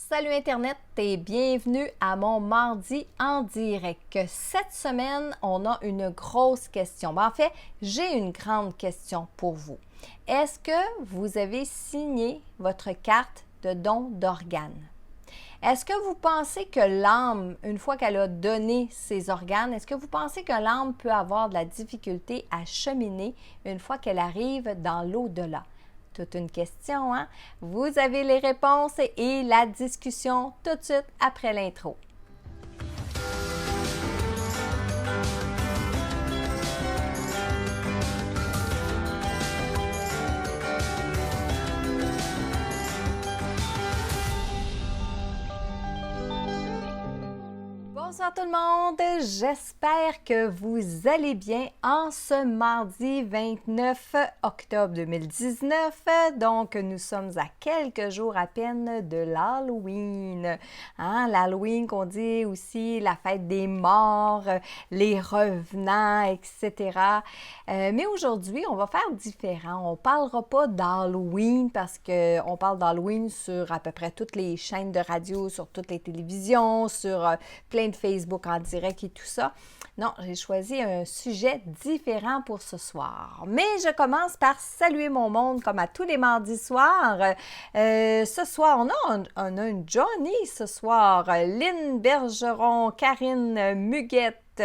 Salut Internet et bienvenue à mon mardi en direct. Cette semaine, on a une grosse question. En fait, j'ai une grande question pour vous. Est-ce que vous avez signé votre carte de don d'organes? Est-ce que vous pensez que l'âme, une fois qu'elle a donné ses organes, est-ce que vous pensez que l'âme peut avoir de la difficulté à cheminer une fois qu'elle arrive dans l'au-delà? Toute une question, hein? Vous avez les réponses et la discussion tout de suite après l'intro. Bonsoir tout le monde, j'espère que vous allez bien en ce mardi 29 octobre 2019. Donc, nous sommes à quelques jours à peine de l'Halloween. Hein? L'Halloween qu'on dit aussi la fête des morts, les revenants, etc. Mais aujourd'hui, on va faire différent. On ne parlera pas d'Halloween parce qu'on parle d'Halloween sur à peu près toutes les chaînes de radio, sur toutes les télévisions, sur plein de Facebook en direct et tout ça. Non, j'ai choisi un sujet différent pour ce soir. Mais je commence par saluer mon monde comme à tous les mardis soirs. Ce soir, on a une Johnny ce soir. Lynn Bergeron, Karine Muguette.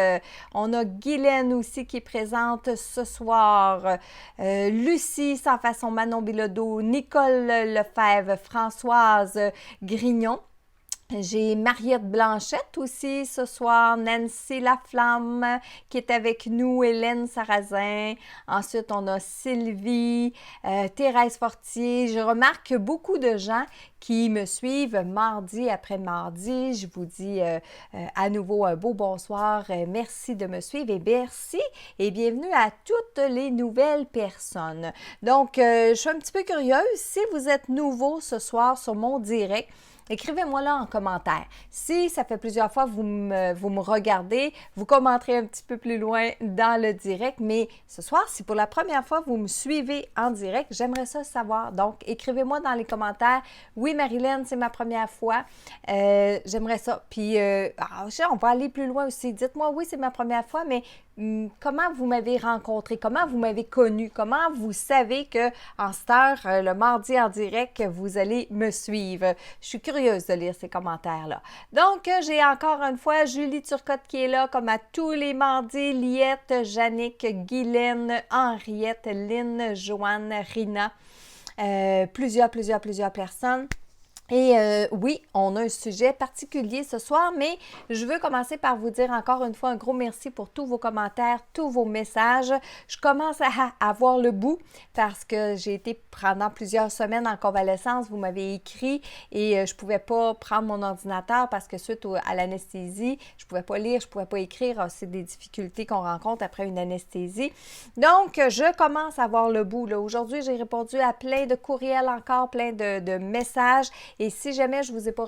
On a Guylaine aussi qui est présente ce soir. Lucie, sans façon Manon Bilodeau, Nicole Lefebvre, Françoise Grignon. J'ai Mariette Blanchette aussi ce soir, Nancy Laflamme qui est avec nous, Hélène Sarrazin. Ensuite, on a Sylvie, Thérèse Fortier. Je remarque que beaucoup de gens qui me suivent mardi après mardi. Je vous dis à nouveau un beau bonsoir. Merci de me suivre et merci et bienvenue à toutes les nouvelles personnes. Donc, je suis un petit peu curieuse. Si vous êtes nouveau ce soir sur mon direct, écrivez-moi là en commentaire. Si ça fait plusieurs fois que vous me regardez, vous commenterez un petit peu plus loin dans le direct. Mais ce soir, si pour la première fois vous me suivez en direct, j'aimerais ça savoir. Donc, écrivez-moi dans les commentaires. Oui, Marilyn, c'est ma première fois. J'aimerais ça. Puis, on va aller plus loin aussi. Dites-moi, oui, c'est ma première fois, mais comment vous m'avez rencontré? Comment vous m'avez connu? Comment vous savez que en cette heure, le mardi en direct, vous allez me suivre? Je suis curieuse de lire ces commentaires-là. Donc, j'ai encore une fois Julie Turcotte qui est là, comme à tous les mardis. Liette, Jannick, Guylaine, Henriette, Lynn, Joanne, Rina. Plusieurs personnes. Et oui, on a un sujet particulier ce soir, mais je veux commencer par vous dire encore une fois un gros merci pour tous vos commentaires, tous vos messages. Je commence à voir le bout parce que j'ai été pendant plusieurs semaines en convalescence. Vous m'avez écrit et je ne pouvais pas prendre mon ordinateur parce que suite à l'anesthésie, je ne pouvais pas lire, je ne pouvais pas écrire. C'est des difficultés qu'on rencontre après une anesthésie. Donc, je commence à voir le bout. Aujourd'hui, j'ai répondu à plein de courriels encore, plein de messages. Et si jamais je ne vous ai pas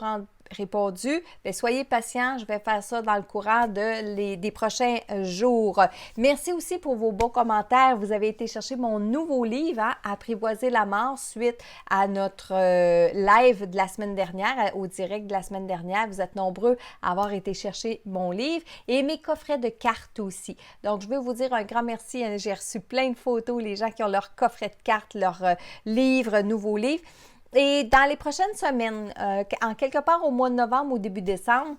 répondu, bien, soyez patients, je vais faire ça dans le courant des prochains jours. Merci aussi pour vos beaux commentaires. Vous avez été chercher mon nouveau livre, hein, Apprivoiser la mort, suite à notre live de la semaine dernière, au direct de la semaine dernière. Vous êtes nombreux à avoir été chercher mon livre et mes coffrets de cartes aussi. Donc, je veux vous dire un grand merci. J'ai reçu plein de photos, les gens qui ont leur coffret de cartes, leur livre, nouveau livre. Et dans les prochaines semaines, en quelque part au mois de novembre ou début décembre,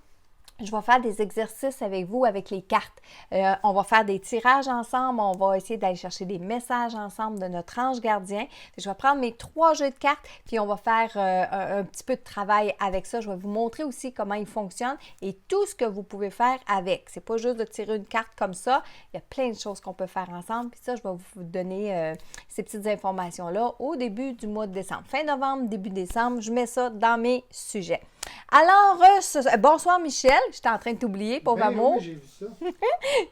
je vais faire des exercices avec vous, avec les cartes. On va faire des tirages ensemble. On va essayer d'aller chercher des messages ensemble de notre ange gardien. Je vais prendre mes 3 jeux de cartes, puis on va faire un petit peu de travail avec ça. Je vais vous montrer aussi comment ils fonctionnent et tout ce que vous pouvez faire avec. C'est pas juste de tirer une carte comme ça. Il y a plein de choses qu'on peut faire ensemble. Puis ça, je vais vous donner ces petites informations-là au début du mois de décembre. Fin novembre, début décembre, je mets ça dans mes sujets. Alors, bonsoir Michel, j'étais en train de t'oublier, pauvre amour. Oui, j'ai vu ça.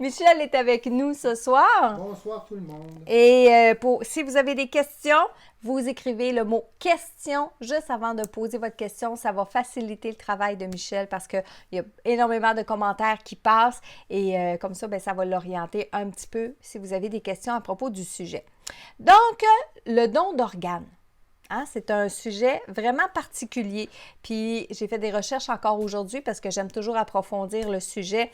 Michel est avec nous ce soir. Bonsoir tout le monde. Et si vous avez des questions, vous écrivez le mot « question » juste avant de poser votre question. Ça va faciliter le travail de Michel parce qu'il y a énormément de commentaires qui passent et comme ça, bien, ça va l'orienter un petit peu si vous avez des questions à propos du sujet. Donc, le don d'organes. Hein? C'est un sujet vraiment particulier. Puis j'ai fait des recherches encore aujourd'hui parce que j'aime toujours approfondir le sujet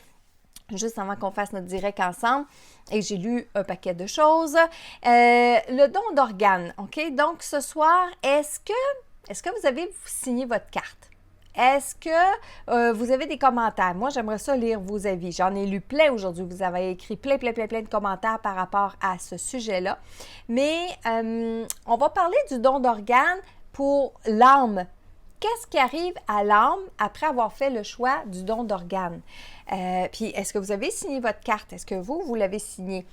juste avant qu'on fasse notre direct ensemble. Et j'ai lu un paquet de choses. Le don d'organes, OK? Donc, ce soir, est-ce que vous avez signé votre carte? Est-ce que vous avez des commentaires? Moi, j'aimerais ça lire vos avis. J'en ai lu plein aujourd'hui. Vous avez écrit plein de commentaires par rapport à ce sujet-là. Mais on va parler du don d'organes pour l'âme. Qu'est-ce qui arrive à l'âme après avoir fait le choix du don d'organes? Puis, est-ce que vous avez signé votre carte? Est-ce que vous l'avez signé?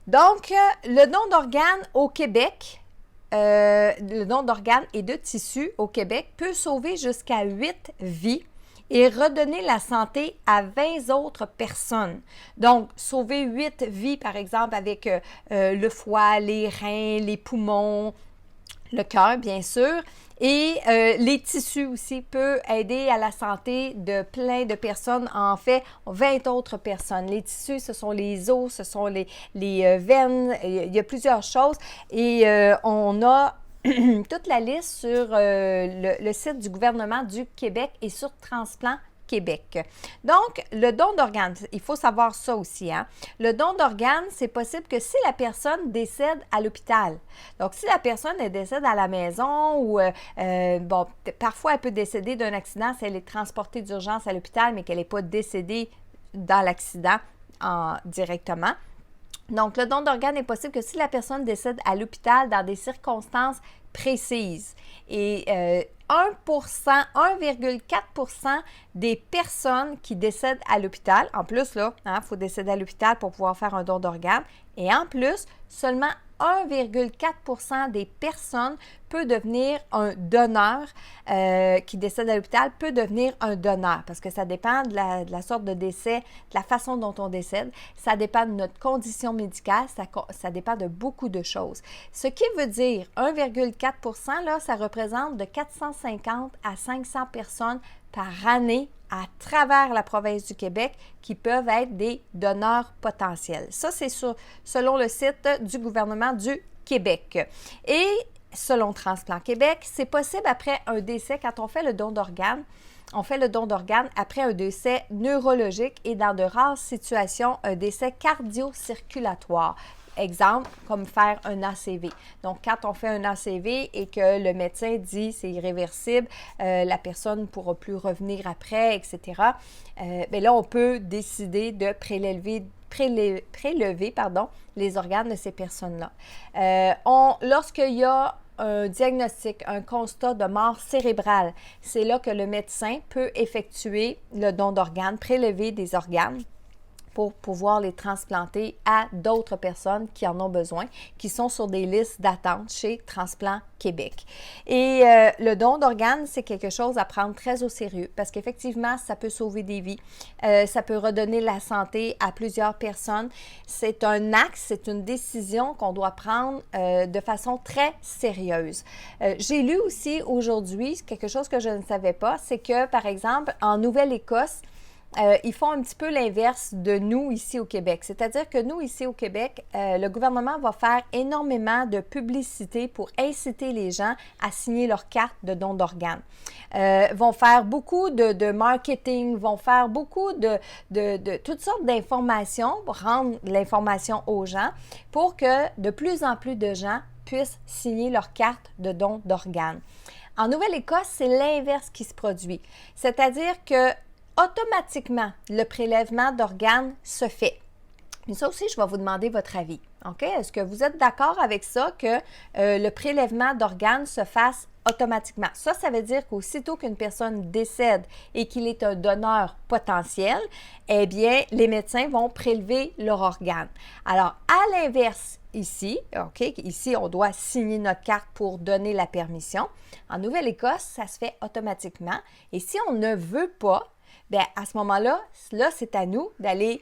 Donc, le don d'organes au Québec, le don d'organes et de tissus au Québec peut sauver jusqu'à 8 vies et redonner la santé à 20 autres personnes. Donc, sauver 8 vies, par exemple, avec le foie, les reins, les poumons, le cœur, bien sûr, et les tissus aussi peuvent aider à la santé de plein de personnes, en fait, 20 autres personnes. Les tissus, ce sont les os, ce sont les veines, il y a plusieurs choses et on a toute la liste sur le site du gouvernement du Québec et sur Transplant Québec. Donc, le don d'organes, il faut savoir ça aussi, hein? Le don d'organes, c'est possible que si la personne décède à l'hôpital. Donc, si la personne décède à la maison ou, bon, parfois elle peut décéder d'un accident si elle est transportée d'urgence à l'hôpital, mais qu'elle n'est pas décédée dans l'accident directement. Donc, le don d'organes est possible que si la personne décède à l'hôpital dans des circonstances précises. Et 1,4% des personnes qui décèdent à l'hôpital, en plus, là, il faut décéder à l'hôpital pour pouvoir faire un don d'organes, et en plus, seulement 1,4% des personnes peut devenir un donneur qui décède à l'hôpital peut devenir un donneur parce que ça dépend de la sorte de décès, de la façon dont on décède, ça dépend de notre condition médicale, ça dépend de beaucoup de choses. Ce qui veut dire 1,4%, là, ça représente de 450 à 500 personnes par année à travers la province du Québec qui peuvent être des donneurs potentiels. Ça, c'est selon le site du gouvernement du Québec. Et selon Transplant Québec, c'est possible après un décès, quand on fait le don d'organes, on fait le don d'organes après un décès neurologique et dans de rares situations, un décès cardio-circulatoire. Exemple, comme faire un ACV. Donc, quand on fait un ACV et que le médecin dit c'est irréversible, la personne ne pourra plus revenir après, etc., bien là, on peut décider de prélever les organes de ces personnes-là. Lorsqu'il y a un diagnostic, un constat de mort cérébrale, c'est là que le médecin peut effectuer le don d'organes, prélever des organes pour pouvoir les transplanter à d'autres personnes qui en ont besoin, qui sont sur des listes d'attente chez Transplant Québec. Et le don d'organes, c'est quelque chose à prendre très au sérieux parce qu'effectivement, ça peut sauver des vies, ça peut redonner la santé à plusieurs personnes. C'est un acte, c'est une décision qu'on doit prendre de façon très sérieuse. J'ai lu aussi aujourd'hui quelque chose que je ne savais pas, c'est que, par exemple, en Nouvelle-Écosse, ils font un petit peu l'inverse de nous ici au Québec. C'est-à-dire que nous, ici au Québec, le gouvernement va faire énormément de publicité pour inciter les gens à signer leur carte de don d'organes. Vont faire beaucoup de marketing, vont faire beaucoup de toutes sortes d'informations, pour rendre l'information aux gens pour que de plus en plus de gens puissent signer leur carte de don d'organes. En Nouvelle-Écosse, c'est l'inverse qui se produit. C'est-à-dire que automatiquement, le prélèvement d'organes se fait. Mais ça aussi, je vais vous demander votre avis. OK? Est-ce que vous êtes d'accord avec ça que le prélèvement d'organes se fasse automatiquement? Ça veut dire qu'aussitôt qu'une personne décède et qu'il est un donneur potentiel, eh bien, les médecins vont prélever leur organe. Alors, à l'inverse, ici, OK, ici, on doit signer notre carte pour donner la permission. En Nouvelle-Écosse, ça se fait automatiquement. Et si on ne veut pas, bien, à ce moment-là, là, c'est à nous d'aller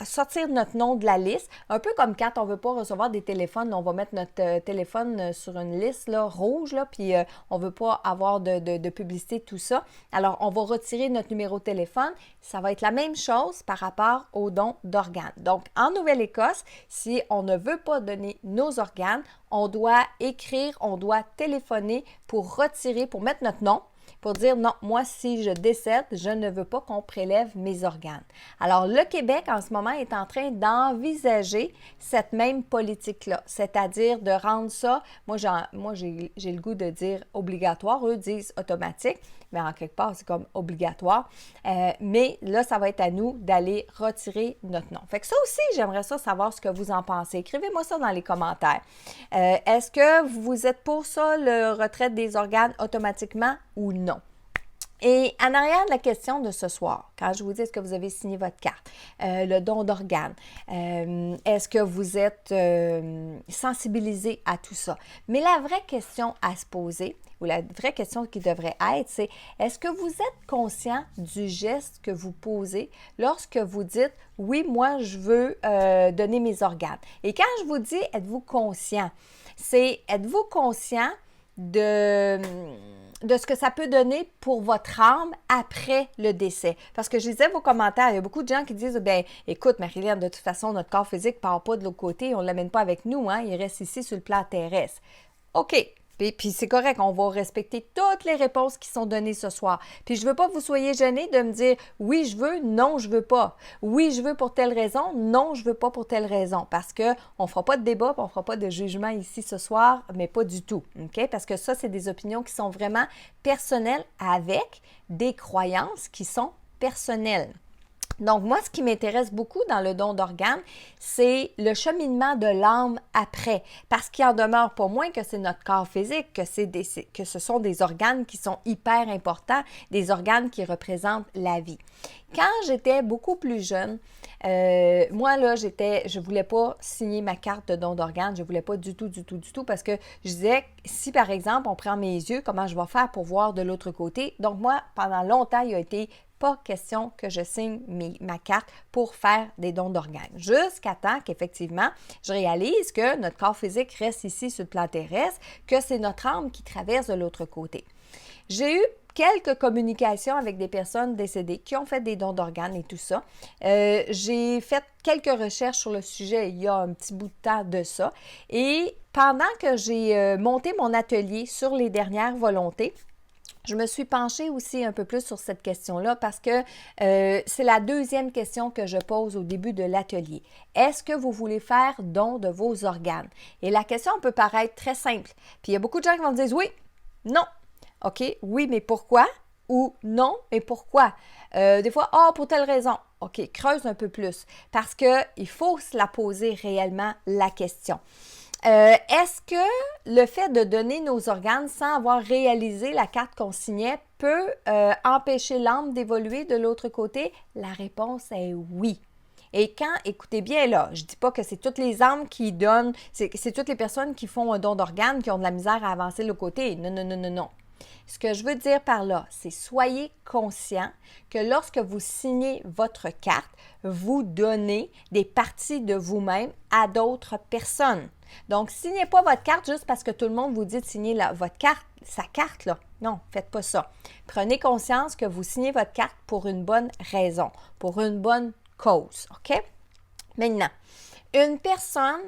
sortir notre nom de la liste. Un peu comme quand on ne veut pas recevoir des téléphones, on va mettre notre téléphone sur une liste là, rouge, là, puis on ne veut pas avoir de publicité, tout ça. Alors, on va retirer notre numéro de téléphone. Ça va être la même chose par rapport aux dons d'organes. Donc, en Nouvelle-Écosse, si on ne veut pas donner nos organes, on doit écrire, on doit téléphoner pour retirer, pour mettre notre nom, pour dire non, moi, si je décède, je ne veux pas qu'on prélève mes organes. Alors, le Québec, en ce moment, est en train d'envisager cette même politique-là, c'est-à-dire de rendre ça, moi j'ai le goût de dire obligatoire, eux disent automatique, mais en quelque part, c'est comme obligatoire. Mais là, ça va être à nous d'aller retirer notre nom. Fait que ça aussi, j'aimerais ça savoir ce que vous en pensez. Écrivez-moi ça dans les commentaires. Est-ce que vous êtes pour ça, le retrait des organes automatiquement ou non? Et en arrière de la question de ce soir, quand je vous dis est-ce que vous avez signé votre carte, le don d'organes, est-ce que vous êtes sensibilisé à tout ça? Mais la vraie question à se poser, ou la vraie question qui devrait être, c'est est-ce que vous êtes conscient du geste que vous posez lorsque vous dites « oui, moi, je veux donner mes organes ». Et quand je vous dis « êtes-vous conscient », c'est « êtes-vous conscient de ce que ça peut donner pour votre âme après le décès. » Parce que je lisais vos commentaires, il y a beaucoup de gens qui disent « bien, écoute, Marie-Léne, de toute façon, notre corps physique ne part pas de l'autre côté, on ne l'amène pas avec nous, hein, il reste ici sur le plan terrestre. » OK. Puis c'est correct, on va respecter toutes les réponses qui sont données ce soir. Puis je ne veux pas que vous soyez gênés de me dire « oui, je veux, non, je veux pas. Oui, je veux pour telle raison, non, je veux pas pour telle raison. » Parce qu'on ne fera pas de débat, on ne fera pas de jugement ici ce soir, mais pas du tout. OK? Parce que ça, c'est des opinions qui sont vraiment personnelles avec des croyances qui sont personnelles. Donc, moi, ce qui m'intéresse beaucoup dans le don d'organes, c'est le cheminement de l'âme après. Parce qu'il en demeure pas moins que c'est notre corps physique, que ce sont des organes qui sont hyper importants, des organes qui représentent la vie. Quand j'étais beaucoup plus jeune, moi, là, je voulais pas signer ma carte de don d'organes. Je voulais pas du tout, parce que je disais, si par exemple, on prend mes yeux, comment je vais faire pour voir de l'autre côté? Donc, moi, pendant longtemps, il a été pas question que je signe ma carte pour faire des dons d'organes. Jusqu'à temps qu'effectivement, je réalise que notre corps physique reste ici sur le plan terrestre, que c'est notre âme qui traverse de l'autre côté. J'ai eu quelques communications avec des personnes décédées qui ont fait des dons d'organes et tout ça. J'ai fait quelques recherches sur le sujet il y a un petit bout de temps de ça. Et pendant que j'ai monté mon atelier sur les dernières volontés, je me suis penchée aussi un peu plus sur cette question-là parce que c'est la deuxième question que je pose au début de l'atelier. Est-ce que vous voulez faire don de vos organes? Et la question peut paraître très simple. Puis il y a beaucoup de gens qui vont me dire oui, non. OK, oui, mais pourquoi? Ou non, mais pourquoi? Des fois, pour telle raison. OK, creuse un peu plus parce qu'il faut se la poser réellement la question. Est-ce que le fait de donner nos organes sans avoir réalisé la carte qu'on signait peut empêcher l'âme d'évoluer de l'autre côté? La réponse est oui. Et quand, écoutez bien là, je ne dis pas que c'est toutes les âmes qui donnent, c'est toutes les personnes qui font un don d'organes qui ont de la misère à avancer de l'autre côté. Non. Ce que je veux dire par là, c'est soyez conscient que lorsque vous signez votre carte, vous donnez des parties de vous-même à d'autres personnes. Donc, signez pas votre carte juste parce que tout le monde vous dit de signer votre carte, sa carte, là. Non, faites pas ça. Prenez conscience que vous signez votre carte pour une bonne raison, pour une bonne cause, OK? Maintenant, une personne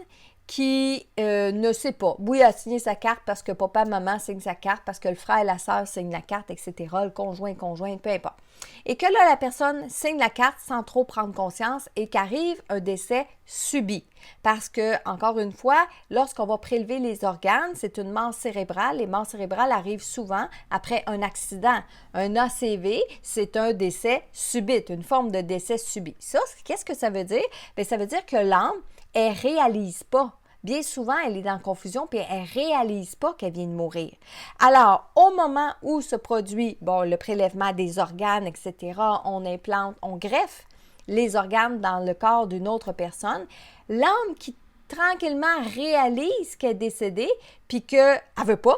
qui ne sait pas. Oui, elle a signé sa carte parce que papa, maman signe sa carte, parce que le frère et la sœur signent la carte, etc., le conjoint, peu importe. Et que là, la personne signe la carte sans trop prendre conscience et qu'arrive un décès subit. Parce que, encore une fois, lorsqu'on va prélever les organes, c'est une mort cérébrale. Les morts cérébrales arrivent souvent après un accident. Un ACV, c'est un décès subit, une forme de décès subit. Ça, qu'est-ce que ça veut dire? Bien, ça veut dire que l'âme, elle ne réalise pas. Bien souvent, elle est dans la confusion puis elle ne réalise pas qu'elle vient de mourir. Alors, au moment où se produit le prélèvement des organes, etc., on implante, on greffe les organes dans le corps d'une autre personne, l'âme qui tranquillement réalise qu'elle est décédée puis qu'elle ne veut pas,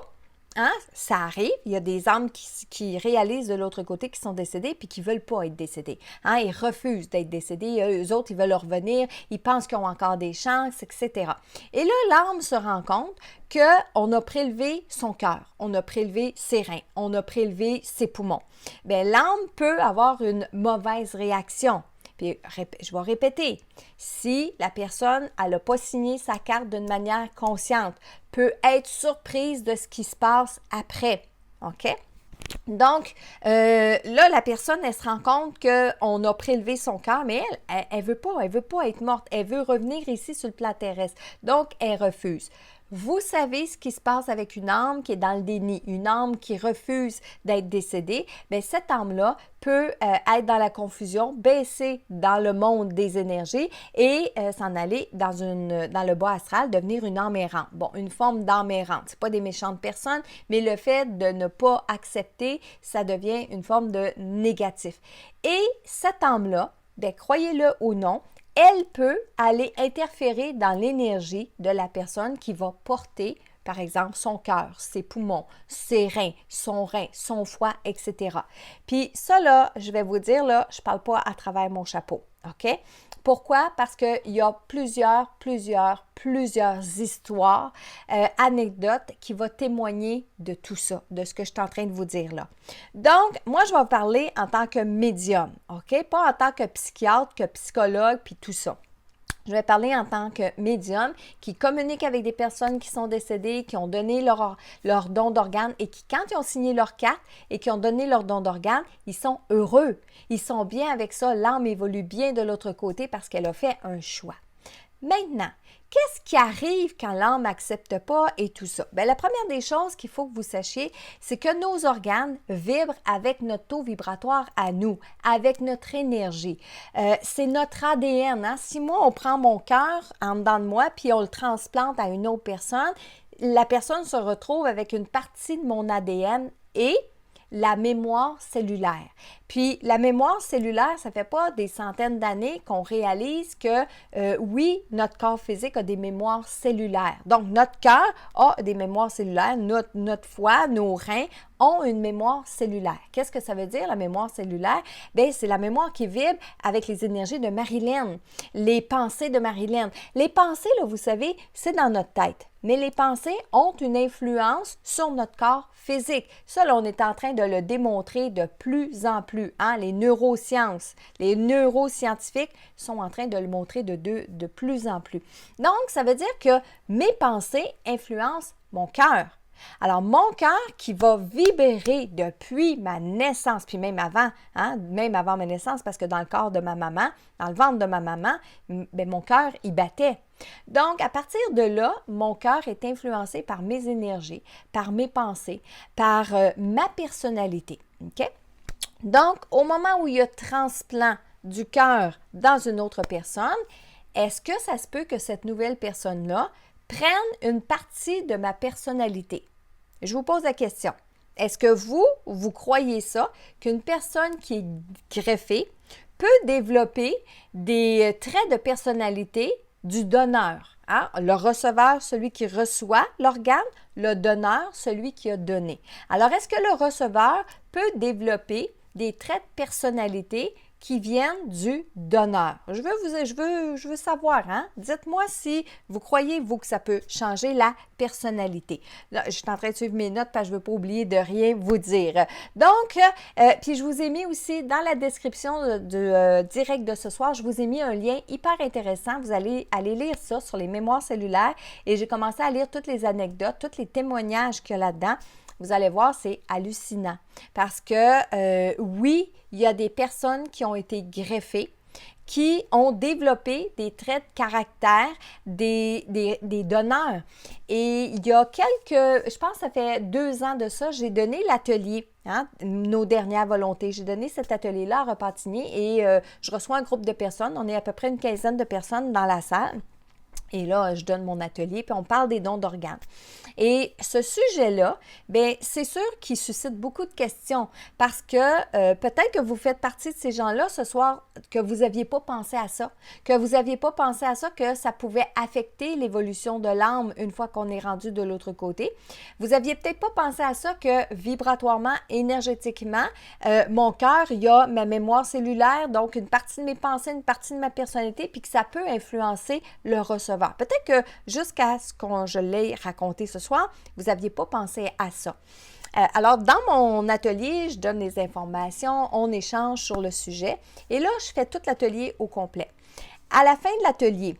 Hein? Ça arrive, il y a des âmes qui réalisent de l'autre côté qui sont décédés puis qui ne veulent pas être décédés. Hein? Ils refusent d'être décédés, eux autres, ils veulent revenir, ils pensent qu'ils ont encore des chances, etc. Et là, l'âme se rend compte qu'on a prélevé son cœur, on a prélevé ses reins, on a prélevé ses poumons. Bien, l'âme peut avoir une mauvaise réaction. Puis, je vais répéter, si la personne, elle n'a pas signé sa carte d'une manière consciente, peut être surprise de ce qui se passe après, OK? Donc, là, la personne, elle se rend compte qu'on a prélevé son cœur, mais elle veut pas être morte, elle veut revenir ici sur le plan terrestre. Donc, elle refuse. Vous savez ce qui se passe avec une âme qui est dans le déni, une âme qui refuse d'être décédée, bien, cette âme-là peut être dans la confusion, baisser dans le monde des énergies et s'en aller dans le bas astral, devenir une âme errante. Bon, une forme d'âme errante. Ce n'est pas des méchantes personnes, mais le fait de ne pas accepter, ça devient une forme de négatif. Et cette âme-là, bien, croyez-le ou non, elle peut aller interférer dans l'énergie de la personne qui va porter, par exemple, son cœur, ses poumons, ses reins, son foie, etc. Puis ça, là, je vais vous dire, là, je ne parle pas à travers mon chapeau, OK? Pourquoi? Parce qu'il y a plusieurs histoires, anecdotes qui vont témoigner de tout ça, de ce que je suis en train de vous dire là. Donc, moi, je vais vous parler en tant que médium, OK? Pas en tant que psychiatre, que psychologue, puis tout ça. Je vais parler en tant que médium qui communique avec des personnes qui sont décédées, qui ont donné leur don d'organes et qui, quand ils ont signé leur carte et qui ont donné leur don d'organes, ils sont heureux. Ils sont bien avec ça. L'âme évolue bien de l'autre côté parce qu'elle a fait un choix. Maintenant, qu'est-ce qui arrive quand l'âme n'accepte pas et tout ça? Bien, la première des choses qu'il faut que vous sachiez, c'est que nos organes vibrent avec notre taux vibratoire à nous, avec notre énergie. C'est notre ADN. Hein? Si moi, on prend mon cœur en dedans de moi puis on le transplante à une autre personne, la personne se retrouve avec une partie de mon ADN et la mémoire cellulaire. Puis la mémoire cellulaire, ça ne fait pas des centaines d'années qu'on réalise que oui, notre corps physique a des mémoires cellulaires. Donc notre cœur a des mémoires cellulaires, notre foie, nos reins ont une mémoire cellulaire. Qu'est-ce que ça veut dire, la mémoire cellulaire? Bien, c'est la mémoire qui vibre avec les énergies de Marilyn, les pensées de Marilyn. Les pensées, là, vous savez, c'est dans notre tête. Mais les pensées ont une influence sur notre corps physique. Ça, là, on est en train de le démontrer de plus en plus. Hein? Les neurosciences, les neuroscientifiques sont en train de le montrer de plus en plus. Donc, ça veut dire que mes pensées influencent mon cœur. Alors, mon cœur qui va vibrer depuis ma naissance, puis même avant, hein, même avant ma naissance, parce que dans le corps de ma maman, dans le ventre de ma maman, bien, mon cœur, il battait. Donc, à partir de là, mon cœur est influencé par mes énergies, par mes pensées, par ma personnalité. OK? Donc, au moment où il y a transplant du cœur dans une autre personne, est-ce que ça se peut que cette nouvelle personne-là prenne une partie de ma personnalité? Je vous pose la question. Est-ce que vous croyez ça, qu'une personne qui est greffée peut développer des traits de personnalité du donneur? Hein? Le receveur, celui qui reçoit l'organe, le donneur, celui qui a donné. Alors, est-ce que le receveur peut développer des traits de personnalité qui viennent du donneur? Je veux savoir, hein? Dites-moi si vous croyez, vous, que ça peut changer la personnalité. Là, je suis en train de suivre mes notes parce que je ne veux pas oublier de rien vous dire. Donc, puis je vous ai mis aussi dans la description du direct de ce soir, je vous ai mis un lien hyper intéressant. Vous allez aller lire ça sur les mémoires cellulaires et j'ai commencé à lire toutes les anecdotes, tous les témoignages qu'il y a là-dedans. Vous allez voir, c'est hallucinant parce que oui, il y a des personnes qui ont été greffées, qui ont développé des traits de caractère des donneurs. Et il y a je pense que ça fait 2 ans de ça, j'ai donné l'atelier, hein, Nos dernières volontés. J'ai donné cet atelier-là à Repentigny et je reçois un groupe de personnes. On est à peu près une quinzaine de personnes dans la salle. Et là, je donne mon atelier, puis on parle des dons d'organes. Et ce sujet-là, bien, c'est sûr qu'il suscite beaucoup de questions parce que peut-être que vous faites partie de ces gens-là ce soir, que vous n'aviez pas pensé à ça, que vous n'aviez pas pensé à ça, que ça pouvait affecter l'évolution de l'âme une fois qu'on est rendu de l'autre côté. Vous n'aviez peut-être pas pensé à ça que vibratoirement, énergétiquement, mon cœur, il y a ma mémoire cellulaire, donc une partie de mes pensées, une partie de ma personnalité, puis que ça peut influencer le receveur. Peut-être que jusqu'à ce que je l'ai raconté ce soir, vous n'aviez pas pensé à ça. Alors, dans mon atelier, je donne les informations, on échange sur le sujet et là, je fais tout l'atelier au complet. À la fin de l'atelier,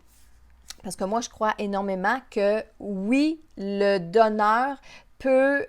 parce que moi, je crois énormément que oui, le donneur peut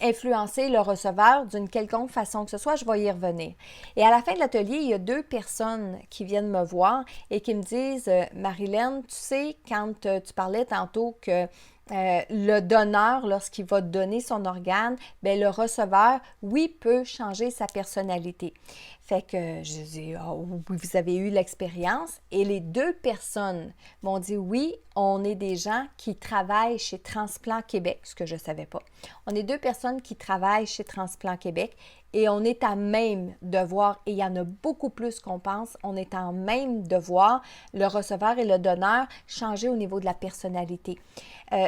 influencer le receveur d'une quelconque façon que ce soit, je vais y revenir. Et à la fin de l'atelier, il y a 2 personnes qui viennent me voir et qui me disent « Marilyn, tu sais, quand tu parlais tantôt que le donneur, lorsqu'il va donner son organe, bien, le receveur, oui, peut changer sa personnalité. » Fait que je dis, oh, oui, vous avez eu l'expérience. Et les 2 personnes m'ont dit, oui, on est des gens qui travaillent chez Transplant Québec, ce que je ne savais pas. On est 2 personnes qui travaillent chez Transplant Québec et on est à même de voir, et il y en a beaucoup plus qu'on pense, on est en même de voir le receveur et le donneur changer au niveau de la personnalité.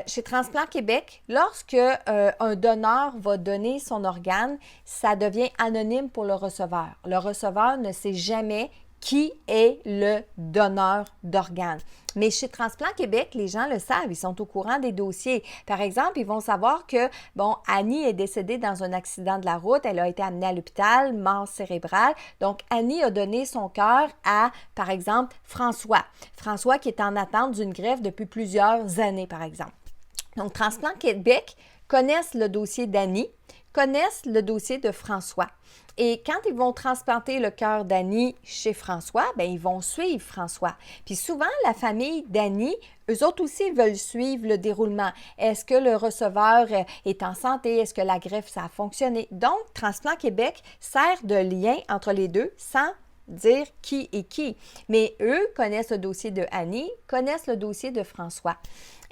Chez Transplant Québec, lorsque un donneur va donner son organe, ça devient anonyme pour le receveur. Le receveur ne sait jamais qui est le donneur d'organes. Mais chez Transplant Québec, les gens le savent, ils sont au courant des dossiers. Par exemple, ils vont savoir que, bon, Annie est décédée dans un accident de la route, elle a été amenée à l'hôpital, mort cérébrale. Donc, Annie a donné son cœur à, par exemple, François. François qui est en attente d'une greffe depuis plusieurs années, par exemple. Donc, Transplant Québec connaissent le dossier d'Annie, connaissent le dossier de François. Et quand ils vont transplanter le cœur d'Annie chez François, bien, ils vont suivre François. Puis souvent, la famille d'Annie, eux autres aussi veulent suivre le déroulement. Est-ce que le receveur est en santé? Est-ce que la greffe, ça a fonctionné? Donc, Transplant Québec sert de lien entre les deux sans dire qui est qui. Mais eux connaissent le dossier de Annie, connaissent le dossier de François.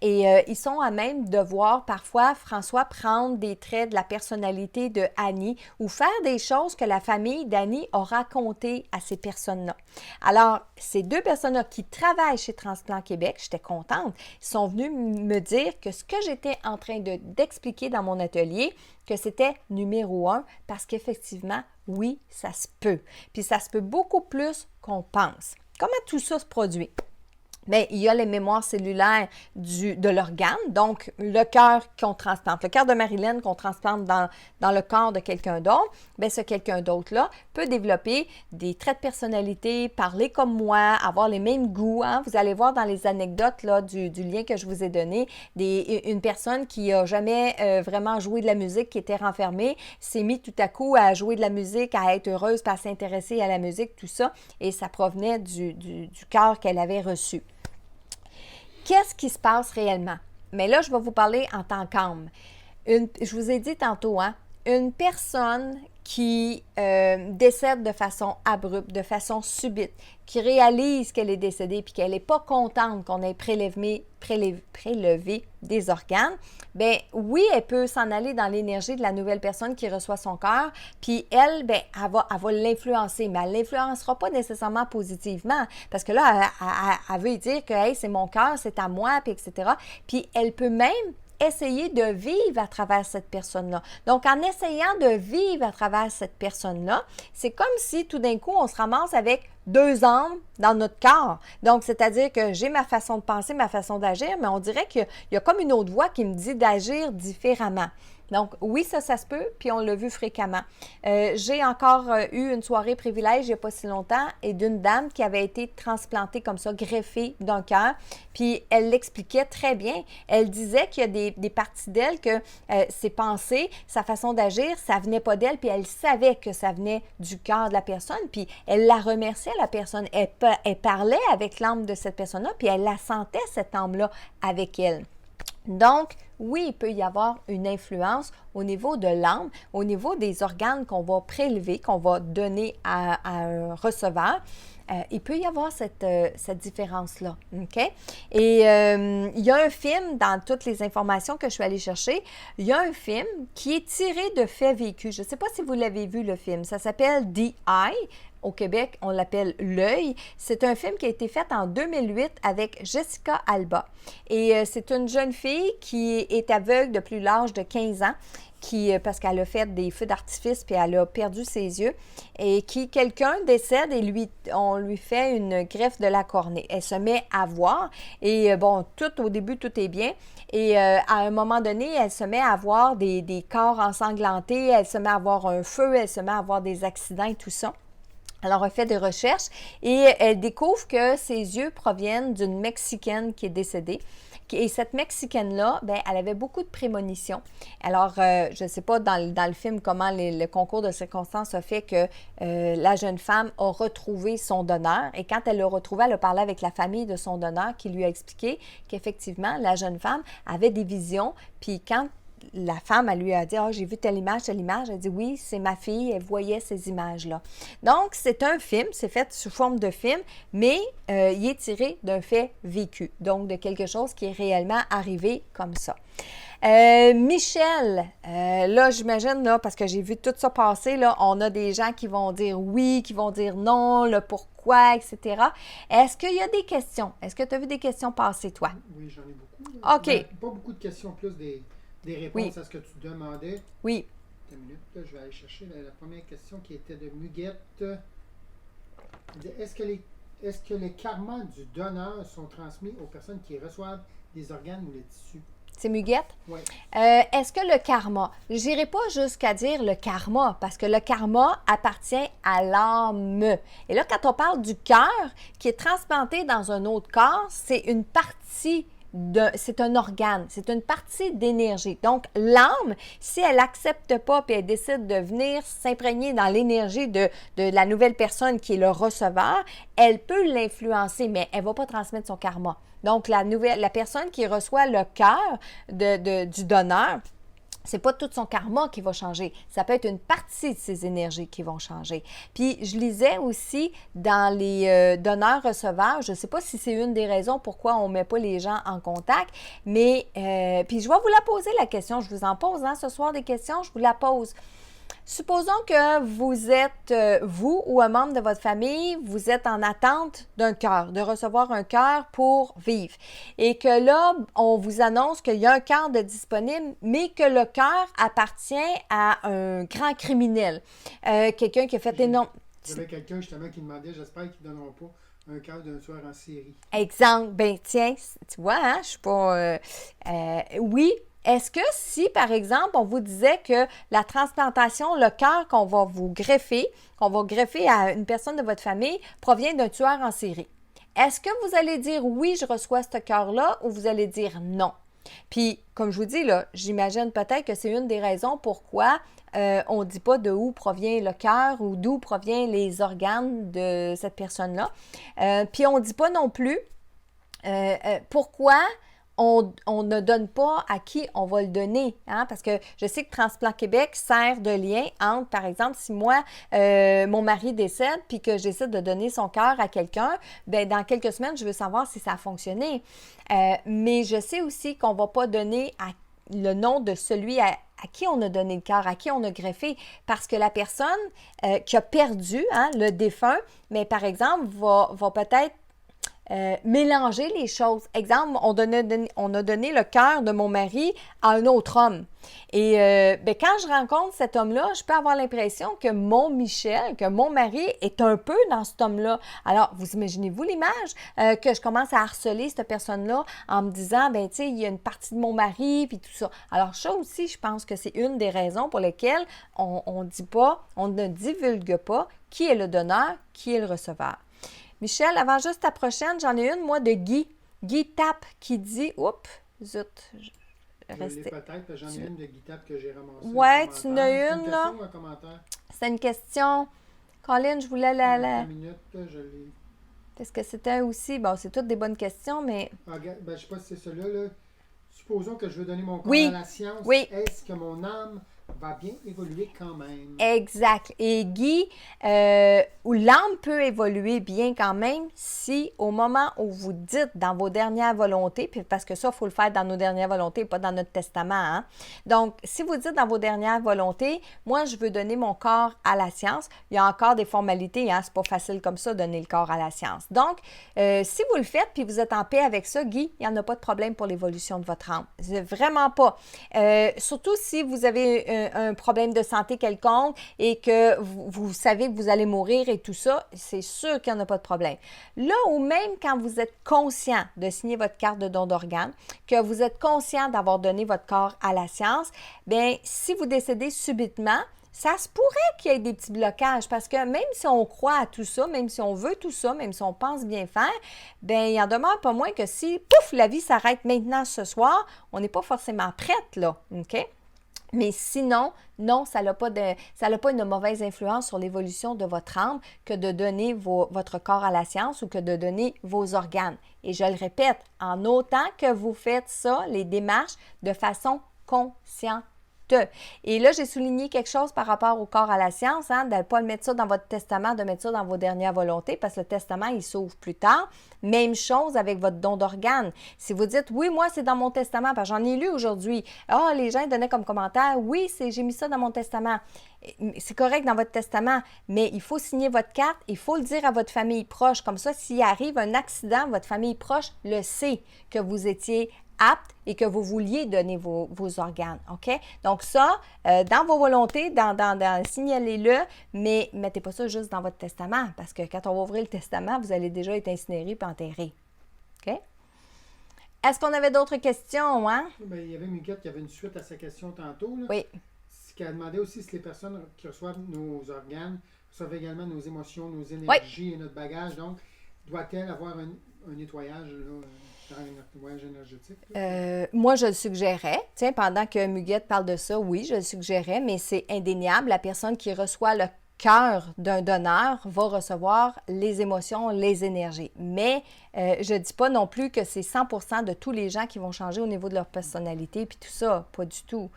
Et ils sont à même de voir parfois François prendre des traits de la personnalité de Annie ou faire des choses que la famille d'Annie a racontées à ces personnes-là. Alors, ces 2 personnes-là qui travaillent chez Transplant Québec, j'étais contente, ils sont venus me dire que ce que j'étais en train d'expliquer dans mon atelier, que c'était numéro 1 parce qu'effectivement, oui, ça se peut. Puis ça se peut beaucoup plus qu'on pense. Comment tout ça se produit? Bien, il y a les mémoires cellulaires de l'organe, donc le cœur qu'on transplante, le cœur de Marilyn qu'on transplante dans le corps de quelqu'un d'autre, bien, ce quelqu'un d'autre-là peut développer des traits de personnalité, parler comme moi, avoir les mêmes goûts. Hein? Vous allez voir dans les anecdotes là, du lien que je vous ai donné, une personne qui n'a jamais vraiment joué de la musique, qui était renfermée, s'est mis tout à coup à jouer de la musique, à être heureuse, à s'intéresser à la musique, tout ça, et ça provenait du cœur qu'elle avait reçu. Qu'est-ce qui se passe réellement? Mais là, je vais vous parler en tant qu'âme. Je vous ai dit tantôt, hein, une personne qui décède de façon abrupte, de façon subite, qui réalise qu'elle est décédée puis qu'elle n'est pas contente qu'on ait prélevé des organes, bien oui, elle peut s'en aller dans l'énergie de la nouvelle personne qui reçoit son cœur, puis elle, bien, elle va l'influencer, mais elle ne l'influencera pas nécessairement positivement, parce que là, elle veut dire que hey, c'est mon cœur, c'est à moi, puis etc. Puis elle peut même essayer de vivre à travers cette personne-là. Donc, en essayant de vivre à travers cette personne-là, c'est comme si tout d'un coup, on se ramasse avec 2 âmes dans notre corps. Donc, c'est-à-dire que j'ai ma façon de penser, ma façon d'agir, mais on dirait qu'il y a comme une autre voix qui me dit d'agir différemment. Donc, oui, ça se peut, puis on l'a vu fréquemment. J'ai encore eu une soirée privilège il n'y a pas si longtemps et d'une dame qui avait été transplantée comme ça, greffée d'un cœur, puis elle l'expliquait très bien. Elle disait qu'il y a des parties d'elle que ses pensées, sa façon d'agir, ça venait pas d'elle, puis elle savait que ça venait du cœur de la personne, puis elle la remerciait, la personne. Elle parlait avec l'âme de cette personne-là, puis elle la sentait, cette âme-là, avec elle. Donc, oui, il peut y avoir une influence au niveau de l'âme, au niveau des organes qu'on va prélever, qu'on va donner à un receveur. Il peut y avoir cette différence-là, OK? Et il y a un film, dans toutes les informations que je suis allée chercher, il y a un film qui est tiré de faits vécus. Je ne sais pas si vous l'avez vu, le film. Ça s'appelle The Eye. Au Québec, on l'appelle L'œil. C'est un film qui a été fait en 2008 avec Jessica Alba. Et c'est une jeune fille qui est aveugle depuis l'âge de 15 ans. Parce qu'elle a fait des feux d'artifice puis elle a perdu ses yeux et quelqu'un décède et on lui fait une greffe de la cornée. Elle se met à voir et bon, au début, tout est bien. Et à un moment donné, elle se met à voir des corps ensanglantés, elle se met à voir un feu, elle se met à voir des accidents et tout ça. Alors, elle fait des recherches et elle découvre que ses yeux proviennent d'une Mexicaine qui est décédée. Et cette Mexicaine-là, bien, elle avait beaucoup de prémonitions. Alors, je ne sais pas dans le film comment le concours de circonstances a fait que la jeune femme a retrouvé son donneur. Et quand elle l'a retrouvé, elle a parlé avec la famille de son donneur qui lui a expliqué qu'effectivement, la jeune femme avait des visions. Puis quand la femme, elle lui a dit « Ah, j'ai vu telle image. » Elle dit « Oui, c'est ma fille, elle voyait ces images-là. » Donc, c'est un film, c'est fait sous forme de film, mais il est tiré d'un fait vécu, donc de quelque chose qui est réellement arrivé comme ça. Michel, là, j'imagine, là, parce que j'ai vu tout ça passer, là, on a des gens qui vont dire oui, qui vont dire non, le pourquoi, etc. Est-ce qu'il y a des questions? Est-ce que tu as vu des questions passer, toi? Oui, j'en ai beaucoup. Là. OK. Ben, pas beaucoup de questions, plus des réponses à ce que tu demandais. Oui. Une minute, là, je vais aller chercher la première question qui était de Muguette. Est-ce que les karmas du donneur sont transmis aux personnes qui reçoivent des organes ou les tissus? C'est Muguette? Oui. Est-ce que le karma, je n'irai pas jusqu'à dire le karma, parce que le karma appartient à l'âme. Et là, quand on parle du cœur qui est transplanté dans un autre corps, c'est une partie c'est un organe, c'est une partie d'énergie. Donc, l'âme, si elle n'accepte pas et elle décide de venir s'imprégner dans l'énergie de la nouvelle personne qui est le receveur, elle peut l'influencer, mais elle ne va pas transmettre son karma. Donc, la personne qui reçoit le cœur du donneur, c'est pas tout son karma qui va changer. Ça peut être une partie de ses énergies qui vont changer. Puis, je lisais aussi dans les donneurs-receveurs, je ne sais pas si c'est une des raisons pourquoi on ne met pas les gens en contact, mais puis je vais vous la poser la question. Je vous en pose ce soir des questions, je vous la pose. Supposons que vous êtes, vous ou un membre de votre famille, vous êtes en attente d'un cœur, de recevoir un cœur pour vivre. Et que là, on vous annonce qu'il y a un cœur de disponible, mais que le cœur appartient à un grand criminel. Quelqu'un qui a fait énorme... J'avais quelqu'un justement qui demandait, j'espère qu'ils ne donneront pas un cœur d'un tueur en série. Exemple, ben tiens, tu vois, hein, je suis pas... oui. Est-ce que si, par exemple, on vous disait que la transplantation, le cœur qu'on va greffer à une personne de votre famille, provient d'un tueur en série, est-ce que vous allez dire oui, je reçois ce cœur-là, ou vous allez dire non? Puis, comme je vous dis, là, j'imagine peut-être que c'est une des raisons pourquoi on ne dit pas de où provient le cœur ou d'où proviennent les organes de cette personne-là. Puis, on ne dit pas non plus pourquoi on ne donne pas à qui on va le donner, hein? Parce que je sais que Transplant Québec sert de lien entre, par exemple, si moi, mon mari décède puis que j'essaie de donner son cœur à quelqu'un, bien, dans quelques semaines, je veux savoir si ça a fonctionné. Mais je sais aussi qu'on ne va pas donner le nom de celui à qui on a donné le cœur, à qui on a greffé, parce que la personne qui a perdu, hein, le défunt, mais par exemple, va peut-être mélanger les choses. Exemple, on a donné le cœur de mon mari à un autre homme. Et ben, quand je rencontre cet homme-là, je peux avoir l'impression que mon Michel, que mon mari est un peu dans cet homme-là. Alors, vous imaginez-vous l'image que je commence à harceler cette personne-là en me disant, ben tu sais, il y a une partie de mon mari, puis tout ça. Alors, ça aussi, je pense que c'est une des raisons pour lesquelles on ne divulgue pas qui est le donneur, qui est le receveur. Michel, avant juste ta prochaine, j'en ai une, moi, de Guy. Guy Tap qui dit... Oups, zut. Restez. Peut-être, j'en ai une de Guy Tap que j'ai ramassée. Ouais, tu en as une, là. C'est une question ou un commentaire? C'est une question. Colin, je voulais la... Une minute, je l'ai. Parce que c'était aussi... Bon, c'est toutes des bonnes questions, mais... Ah, ben, je ne sais pas si c'est celui-là, là. supposons que je veux donner mon corps Oui. à la science, Oui. est-ce que mon âme va bien évoluer quand même? Exact. Et Guy, où l'âme peut évoluer bien quand même si au moment où vous dites dans vos dernières volontés, puis parce que ça, il faut le faire dans nos dernières volontés, pas dans notre testament. Hein? Donc, si vous dites dans vos dernières volontés, moi, je veux donner mon corps à la science, il y a encore des formalités, hein? C'est pas facile comme ça, donner le corps à la science. Donc, si vous le faites, puis vous êtes en paix avec ça, Guy, il n'y en a pas de problème pour l'évolution de votre âme. Vraiment pas. Surtout si vous avez un problème de santé quelconque et que vous savez que vous allez mourir et tout ça, c'est sûr qu'il n'y en a pas de problème. Là où même quand vous êtes conscient de signer votre carte de don d'organes, que vous êtes conscient d'avoir donné votre corps à la science, bien, si vous décédez subitement, ça se pourrait qu'il y ait des petits blocages parce que même si on croit à tout ça, même si on veut tout ça, même si on pense bien faire, bien, il en demeure pas moins que si, pouf, la vie s'arrête maintenant ce soir, on n'est pas forcément prête, là, OK? Mais sinon, non, ça n'a pas une mauvaise influence sur l'évolution de votre âme que de donner votre corps à la science ou que de donner vos organes. Et je le répète, en autant que vous faites ça, les démarches, de façon consciente. Et là, j'ai souligné quelque chose par rapport au corps à la science, hein, de ne pas mettre ça dans votre testament, de mettre ça dans vos dernières volontés, parce que le testament, il s'ouvre plus tard. Même chose avec votre don d'organes. Si vous dites, oui, moi, c'est dans mon testament, parce que j'en ai lu aujourd'hui. Ah, les gens donnaient comme commentaire, oui, j'ai mis ça dans mon testament. C'est correct dans votre testament, mais il faut signer votre carte, il faut le dire à votre famille proche. Comme ça, s'il arrive un accident, votre famille proche le sait que vous étiez apte et que vous vouliez donner vos organes, OK? Donc ça, dans vos volontés, signalez-le, mais ne mettez pas ça juste dans votre testament, parce que quand on va ouvrir le testament, vous allez déjà être incinéré et enterré, OK? Est-ce qu'on avait d'autres questions, hein? Bien, il y avait Muguette qui avait une suite à sa question tantôt, là. Oui. Ce qu'elle demandait aussi, si les personnes qui reçoivent nos organes reçoivent également nos émotions, nos énergies et notre bagage, donc, doit-elle avoir un nettoyage, là, un nettoyage énergétique? Moi, je le suggérais. Tiens, pendant que Muguette parle de ça, oui, je le suggérais, mais c'est indéniable. La personne qui reçoit le cœur d'un donneur va recevoir les émotions, les énergies. Mais je ne dis pas non plus que c'est 100% de tous les gens qui vont changer au niveau de leur personnalité, puis tout ça, pas du tout.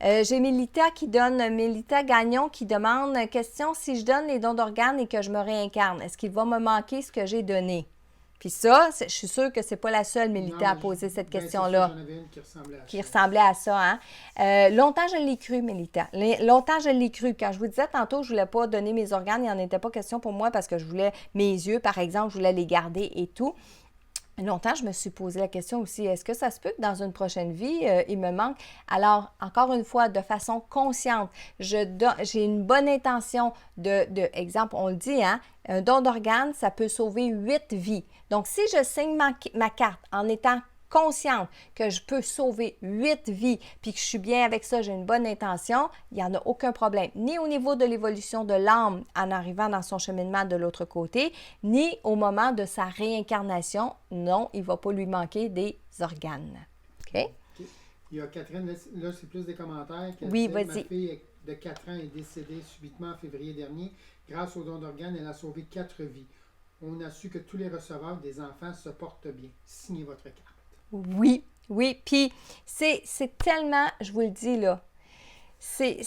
J'ai Mélita Gagnon qui demande, question, si je donne les dons d'organes et que je me réincarne, est-ce qu'il va me manquer ce que j'ai donné? Puis ça, je suis sûre que c'est pas la seule, Mélita, à poser cette question-là. J'en avais une qui ressemblait à ça. Qui ressemblait à ça, hein? Longtemps, je l'ai cru, Mélita. Longtemps, je l'ai cru. Quand je vous disais tantôt, je voulais pas donner mes organes, il n'en était pas question pour moi parce que je voulais mes yeux, par exemple, je voulais les garder et tout. Longtemps, je me suis posé la question aussi, est-ce que ça se peut que dans une prochaine vie, il me manque? Alors, encore une fois, de façon consciente, j'ai une bonne intention exemple, on le dit, hein, un don d'organes, ça peut sauver 8 vies. Donc, si je signe ma carte en étant consciente que je peux sauver 8 vies, puis que je suis bien avec ça, j'ai une bonne intention, il n'y en a aucun problème, ni au niveau de l'évolution de l'âme en arrivant dans son cheminement de l'autre côté, ni au moment de sa réincarnation. Non, il ne va pas lui manquer des organes. OK? Il y a Catherine, là c'est plus des commentaires. Oui, Ma vas-y. fille de 4 ans est décédée subitement en février dernier. Grâce au don d'organes, elle a sauvé 4 vies. On a su que tous les receveurs des enfants se portent bien. Signez votre carte. Oui, oui. Puis c'est tellement, je vous le dis là, c'est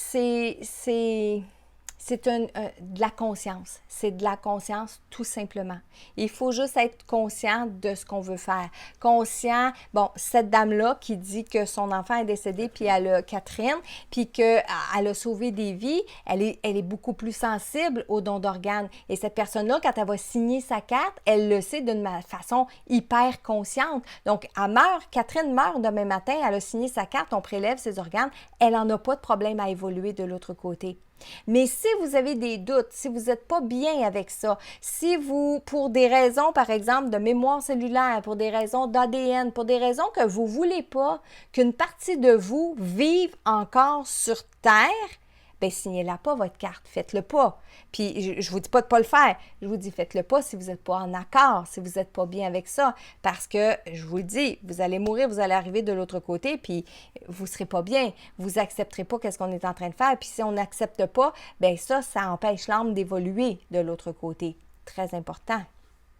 de la conscience. C'est de la conscience tout simplement. Il faut juste être conscient de ce qu'on veut faire. Conscient, bon, cette dame-là qui dit que son enfant est décédé, puis elle a Catherine, puis qu'elle a sauvé des vies, elle est beaucoup plus sensible au don d'organes. Et cette personne-là, quand elle va signer sa carte, elle le sait d'une façon hyper consciente. Donc, Catherine meurt demain matin, elle a signé sa carte, on prélève ses organes, elle n'en a pas de problème à évoluer de l'autre côté. Mais si vous avez des doutes, si vous n'êtes pas bien avec ça, si vous, pour des raisons, par exemple, de mémoire cellulaire, pour des raisons d'ADN, pour des raisons que vous ne voulez pas qu'une partie de vous vive encore sur Terre, bien, signez-la pas, votre carte. Faites-le pas. Puis, je ne vous dis pas de ne pas le faire. Je vous dis, faites-le pas si vous n'êtes pas en accord, si vous n'êtes pas bien avec ça. Parce que, je vous le dis, vous allez mourir, vous allez arriver de l'autre côté, puis vous ne serez pas bien. Vous n'accepterez pas qu'est-ce qu'on est en train de faire. Puis, si on n'accepte pas, bien ça empêche l'âme d'évoluer de l'autre côté. Très important.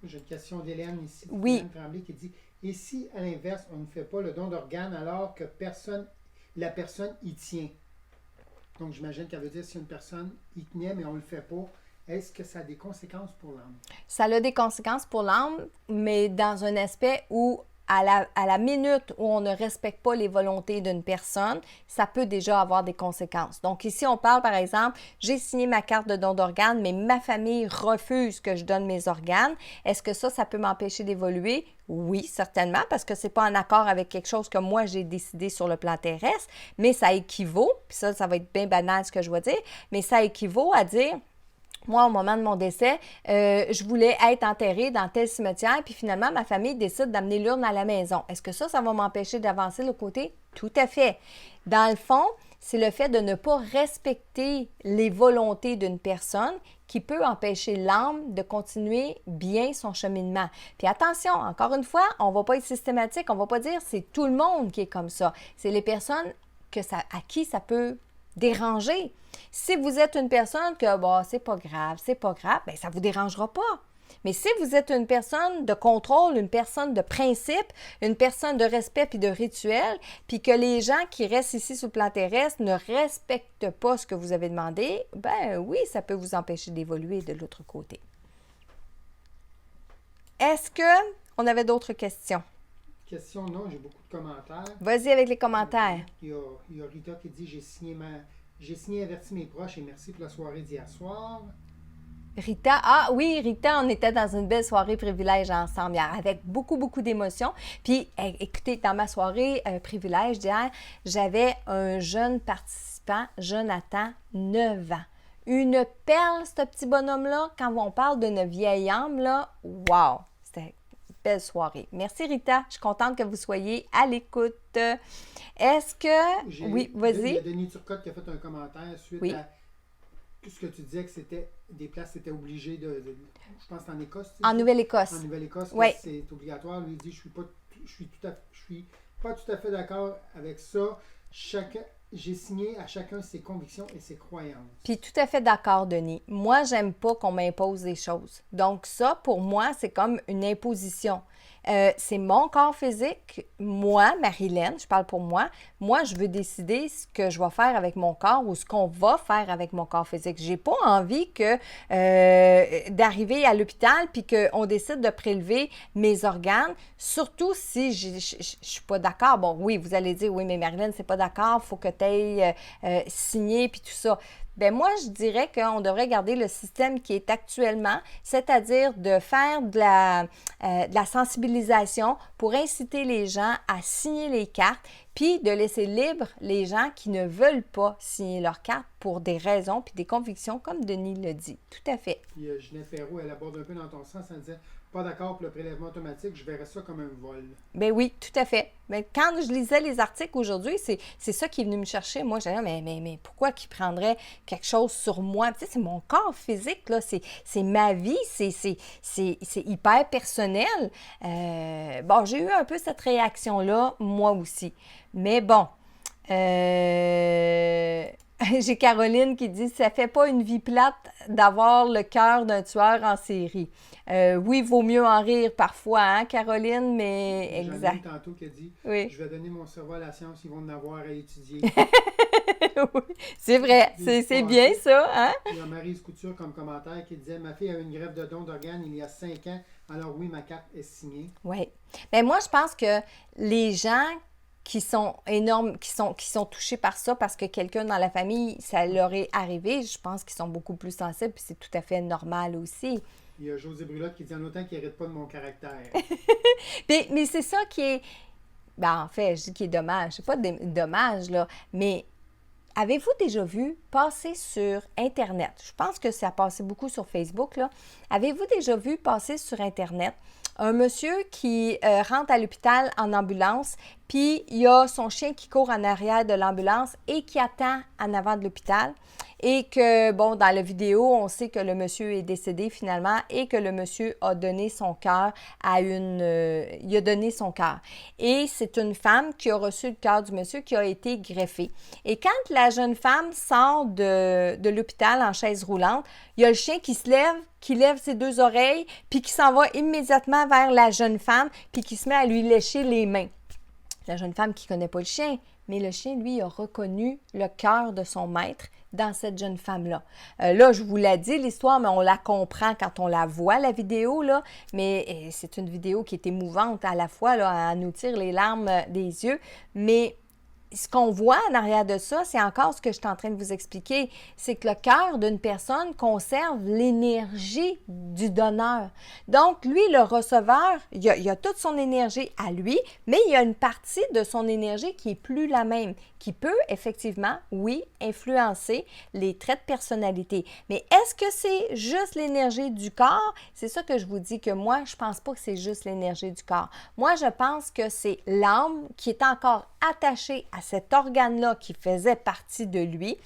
J'ai une question d'Hélène ici. Oui. Hélène Tremblay qui dit, Et si, à l'inverse, on ne fait pas le don d'organes alors que la personne y tient? Donc, j'imagine qu'elle veut dire si une personne y tenait, mais on ne le fait pas, est-ce que ça a des conséquences pour l'âme? Ça a des conséquences pour l'âme, mais dans un aspect où, à la minute où on ne respecte pas les volontés d'une personne, ça peut déjà avoir des conséquences. Donc ici, on parle, par exemple, j'ai signé ma carte de don d'organes, mais ma famille refuse que je donne mes organes. Est-ce que ça peut m'empêcher d'évoluer? Oui, certainement, parce que c'est pas en accord avec quelque chose que moi, j'ai décidé sur le plan terrestre, mais ça équivaut, puis ça va être bien banal ce que je vais dire, mais ça équivaut à dire... Moi, au moment de mon décès, je voulais être enterrée dans tel cimetière, puis finalement, ma famille décide d'amener l'urne à la maison. Est-ce que ça va m'empêcher d'avancer de l'autre côté? Tout à fait. Dans le fond, c'est le fait de ne pas respecter les volontés d'une personne qui peut empêcher l'âme de continuer bien son cheminement. Puis attention, encore une fois, on ne va pas être systématique, on ne va pas dire c'est tout le monde qui est comme ça. C'est les personnes à qui ça peut déranger. Si vous êtes une personne que, c'est pas grave, bien, ça ne vous dérangera pas. Mais si vous êtes une personne de contrôle, une personne de principe, une personne de respect puis de rituel, puis que les gens qui restent ici sur le plan terrestre ne respectent pas ce que vous avez demandé, ben oui, ça peut vous empêcher d'évoluer de l'autre côté. Est-ce qu'on avait d'autres questions? Question, non, j'ai beaucoup de commentaires. Vas-y avec les commentaires. Il y a Rita qui dit j'ai signé averti mes proches et merci pour la soirée d'hier soir. Rita, oui, Rita, on était dans une belle soirée privilège ensemble hier, avec beaucoup, beaucoup d'émotions. Puis, écoutez, dans ma soirée privilège d'hier, j'avais un jeune participant, Jonathan, 9 ans. Une perle, ce petit bonhomme-là, quand on parle d'une vieille âme, là, wow! C'était une belle soirée. Merci, Rita. Je suis contente que vous soyez à l'écoute. Est-ce que... Oui, vas-y. Il y a Denis Turcotte qui a fait un commentaire suite à tout ce que tu disais que c'était des places, c'était obligé je pense en Écosse. En Nouvelle-Écosse. En Nouvelle-Écosse, oui. C'est obligatoire. Lui, il dit, je suis pas tout à fait d'accord avec ça. J'ai signé à chacun ses convictions et ses croyances. Puis tout à fait d'accord, Denis. Moi, j'aime pas qu'on m'impose des choses. Donc ça, pour moi, c'est comme une imposition. C'est mon corps physique. Moi, Marilyn, je parle pour moi. Moi, je veux décider ce que je vais faire avec mon corps ou ce qu'on va faire avec mon corps physique. J'ai pas envie d'arriver à l'hôpital puis qu'on décide de prélever mes organes, surtout si je suis pas d'accord. Bon, oui, vous allez dire, oui, mais Marilyn, c'est pas d'accord, il faut que tu ailles signer puis tout ça. Bien, moi, je dirais qu'on devrait garder le système qui est actuellement, c'est-à-dire de faire de la sensibilisation pour inciter les gens à signer les cartes, puis de laisser libre les gens qui ne veulent pas signer leurs cartes pour des raisons puis des convictions, comme Denis le dit. Tout à fait. Puis Ginette Perrault, elle aborde un peu dans ton sens, elle disait pas d'accord pour le prélèvement automatique, je verrais ça comme un vol. Bien oui, tout à fait. Mais quand je lisais les articles aujourd'hui, c'est ça qui est venu me chercher. Moi, j'ai dit, mais pourquoi qu'ils prendraient quelque chose sur moi? Tu sais, c'est mon corps physique, là. C'est ma vie, c'est hyper personnel. Bon, j'ai eu un peu cette réaction-là, moi aussi. Mais bon, j'ai Caroline qui dit « Ça fait pas une vie plate d'avoir le cœur d'un tueur en série. » Oui, il vaut mieux en rire parfois, hein, Caroline, mais exact. J'en ai tantôt qui a dit oui. « Je vais donner mon cerveau à la science, ils vont en avoir à étudier. » Oui, c'est vrai, c'est bien ça, hein? Il y a Maryse Couture comme commentaire qui disait « Ma fille a eu une greffe de don d'organes il y a 5 ans, alors oui, ma carte est signée. » Oui. Bien, moi, je pense que les gens qui sont énormes, qui sont touchés par ça parce que quelqu'un dans la famille, ça leur est arrivé, je pense qu'ils sont beaucoup plus sensibles, puis c'est tout à fait normal aussi. Il y a José Brulotte qui dit en autant qu'il n'hérite pas de mon caractère. mais c'est ça qui est... Ben, en fait, je dis qu'il est dommage. C'est pas dommage, là, mais avez-vous déjà vu passer sur Internet? Je pense que ça a passé beaucoup sur Facebook, là. Avez-vous déjà vu passer sur Internet un monsieur qui rentre à l'hôpital en ambulance, puis il y a son chien qui court en arrière de l'ambulance et qui attend en avant de l'hôpital. et que, bon, dans la vidéo, on sait que le monsieur est décédé finalement et que le monsieur a donné son cœur à il a donné son cœur. Et c'est une femme qui a reçu le cœur du monsieur qui a été greffé. Et quand la jeune femme sort de l'hôpital en chaise roulante, il y a le chien qui se lève, qui lève ses deux oreilles, puis qui s'en va immédiatement vers la jeune femme, puis qui se met à lui lécher les mains. La jeune femme qui ne connaît pas le chien, mais le chien, lui, a reconnu le cœur de son maître dans cette jeune femme-là. Là, je vous l'ai dit, l'histoire, mais on la comprend quand on la voit, la vidéo, là, mais c'est une vidéo qui est émouvante à la fois, là, à nous tire les larmes des yeux, mais ce qu'on voit en arrière de ça, c'est encore ce que je suis en train de vous expliquer, c'est que le cœur d'une personne conserve l'énergie du donneur. Donc, lui, le receveur, il a toute son énergie à lui, mais il y a une partie de son énergie qui n'est plus la même, qui peut effectivement, oui, influencer les traits de personnalité. Mais est-ce que c'est juste l'énergie du corps? C'est ça que je vous dis que moi, je ne pense pas que c'est juste l'énergie du corps. Moi, je pense que c'est l'âme qui est encore attachée à cet organe-là qui faisait partie de lui,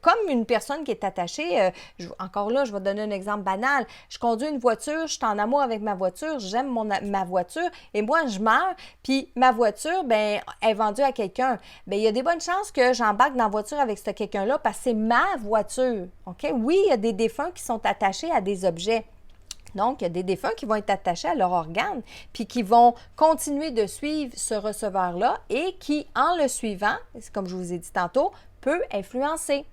comme une personne qui est attachée, encore là, je vais donner un exemple banal, je conduis une voiture, je suis en amour avec ma voiture, j'aime ma voiture, et moi, je meurs, puis ma voiture, ben, est vendue à quelqu'un. Bien, il y a des bonnes chances que j'embarque dans la voiture avec ce quelqu'un-là parce que c'est ma voiture, OK? Oui, il y a des défunts qui sont attachés à des objets. Donc, il y a des défunts qui vont être attachés à leur organe, puis qui vont continuer de suivre ce receveur-là et qui, en le suivant, comme je vous ai dit tantôt, peut influencer.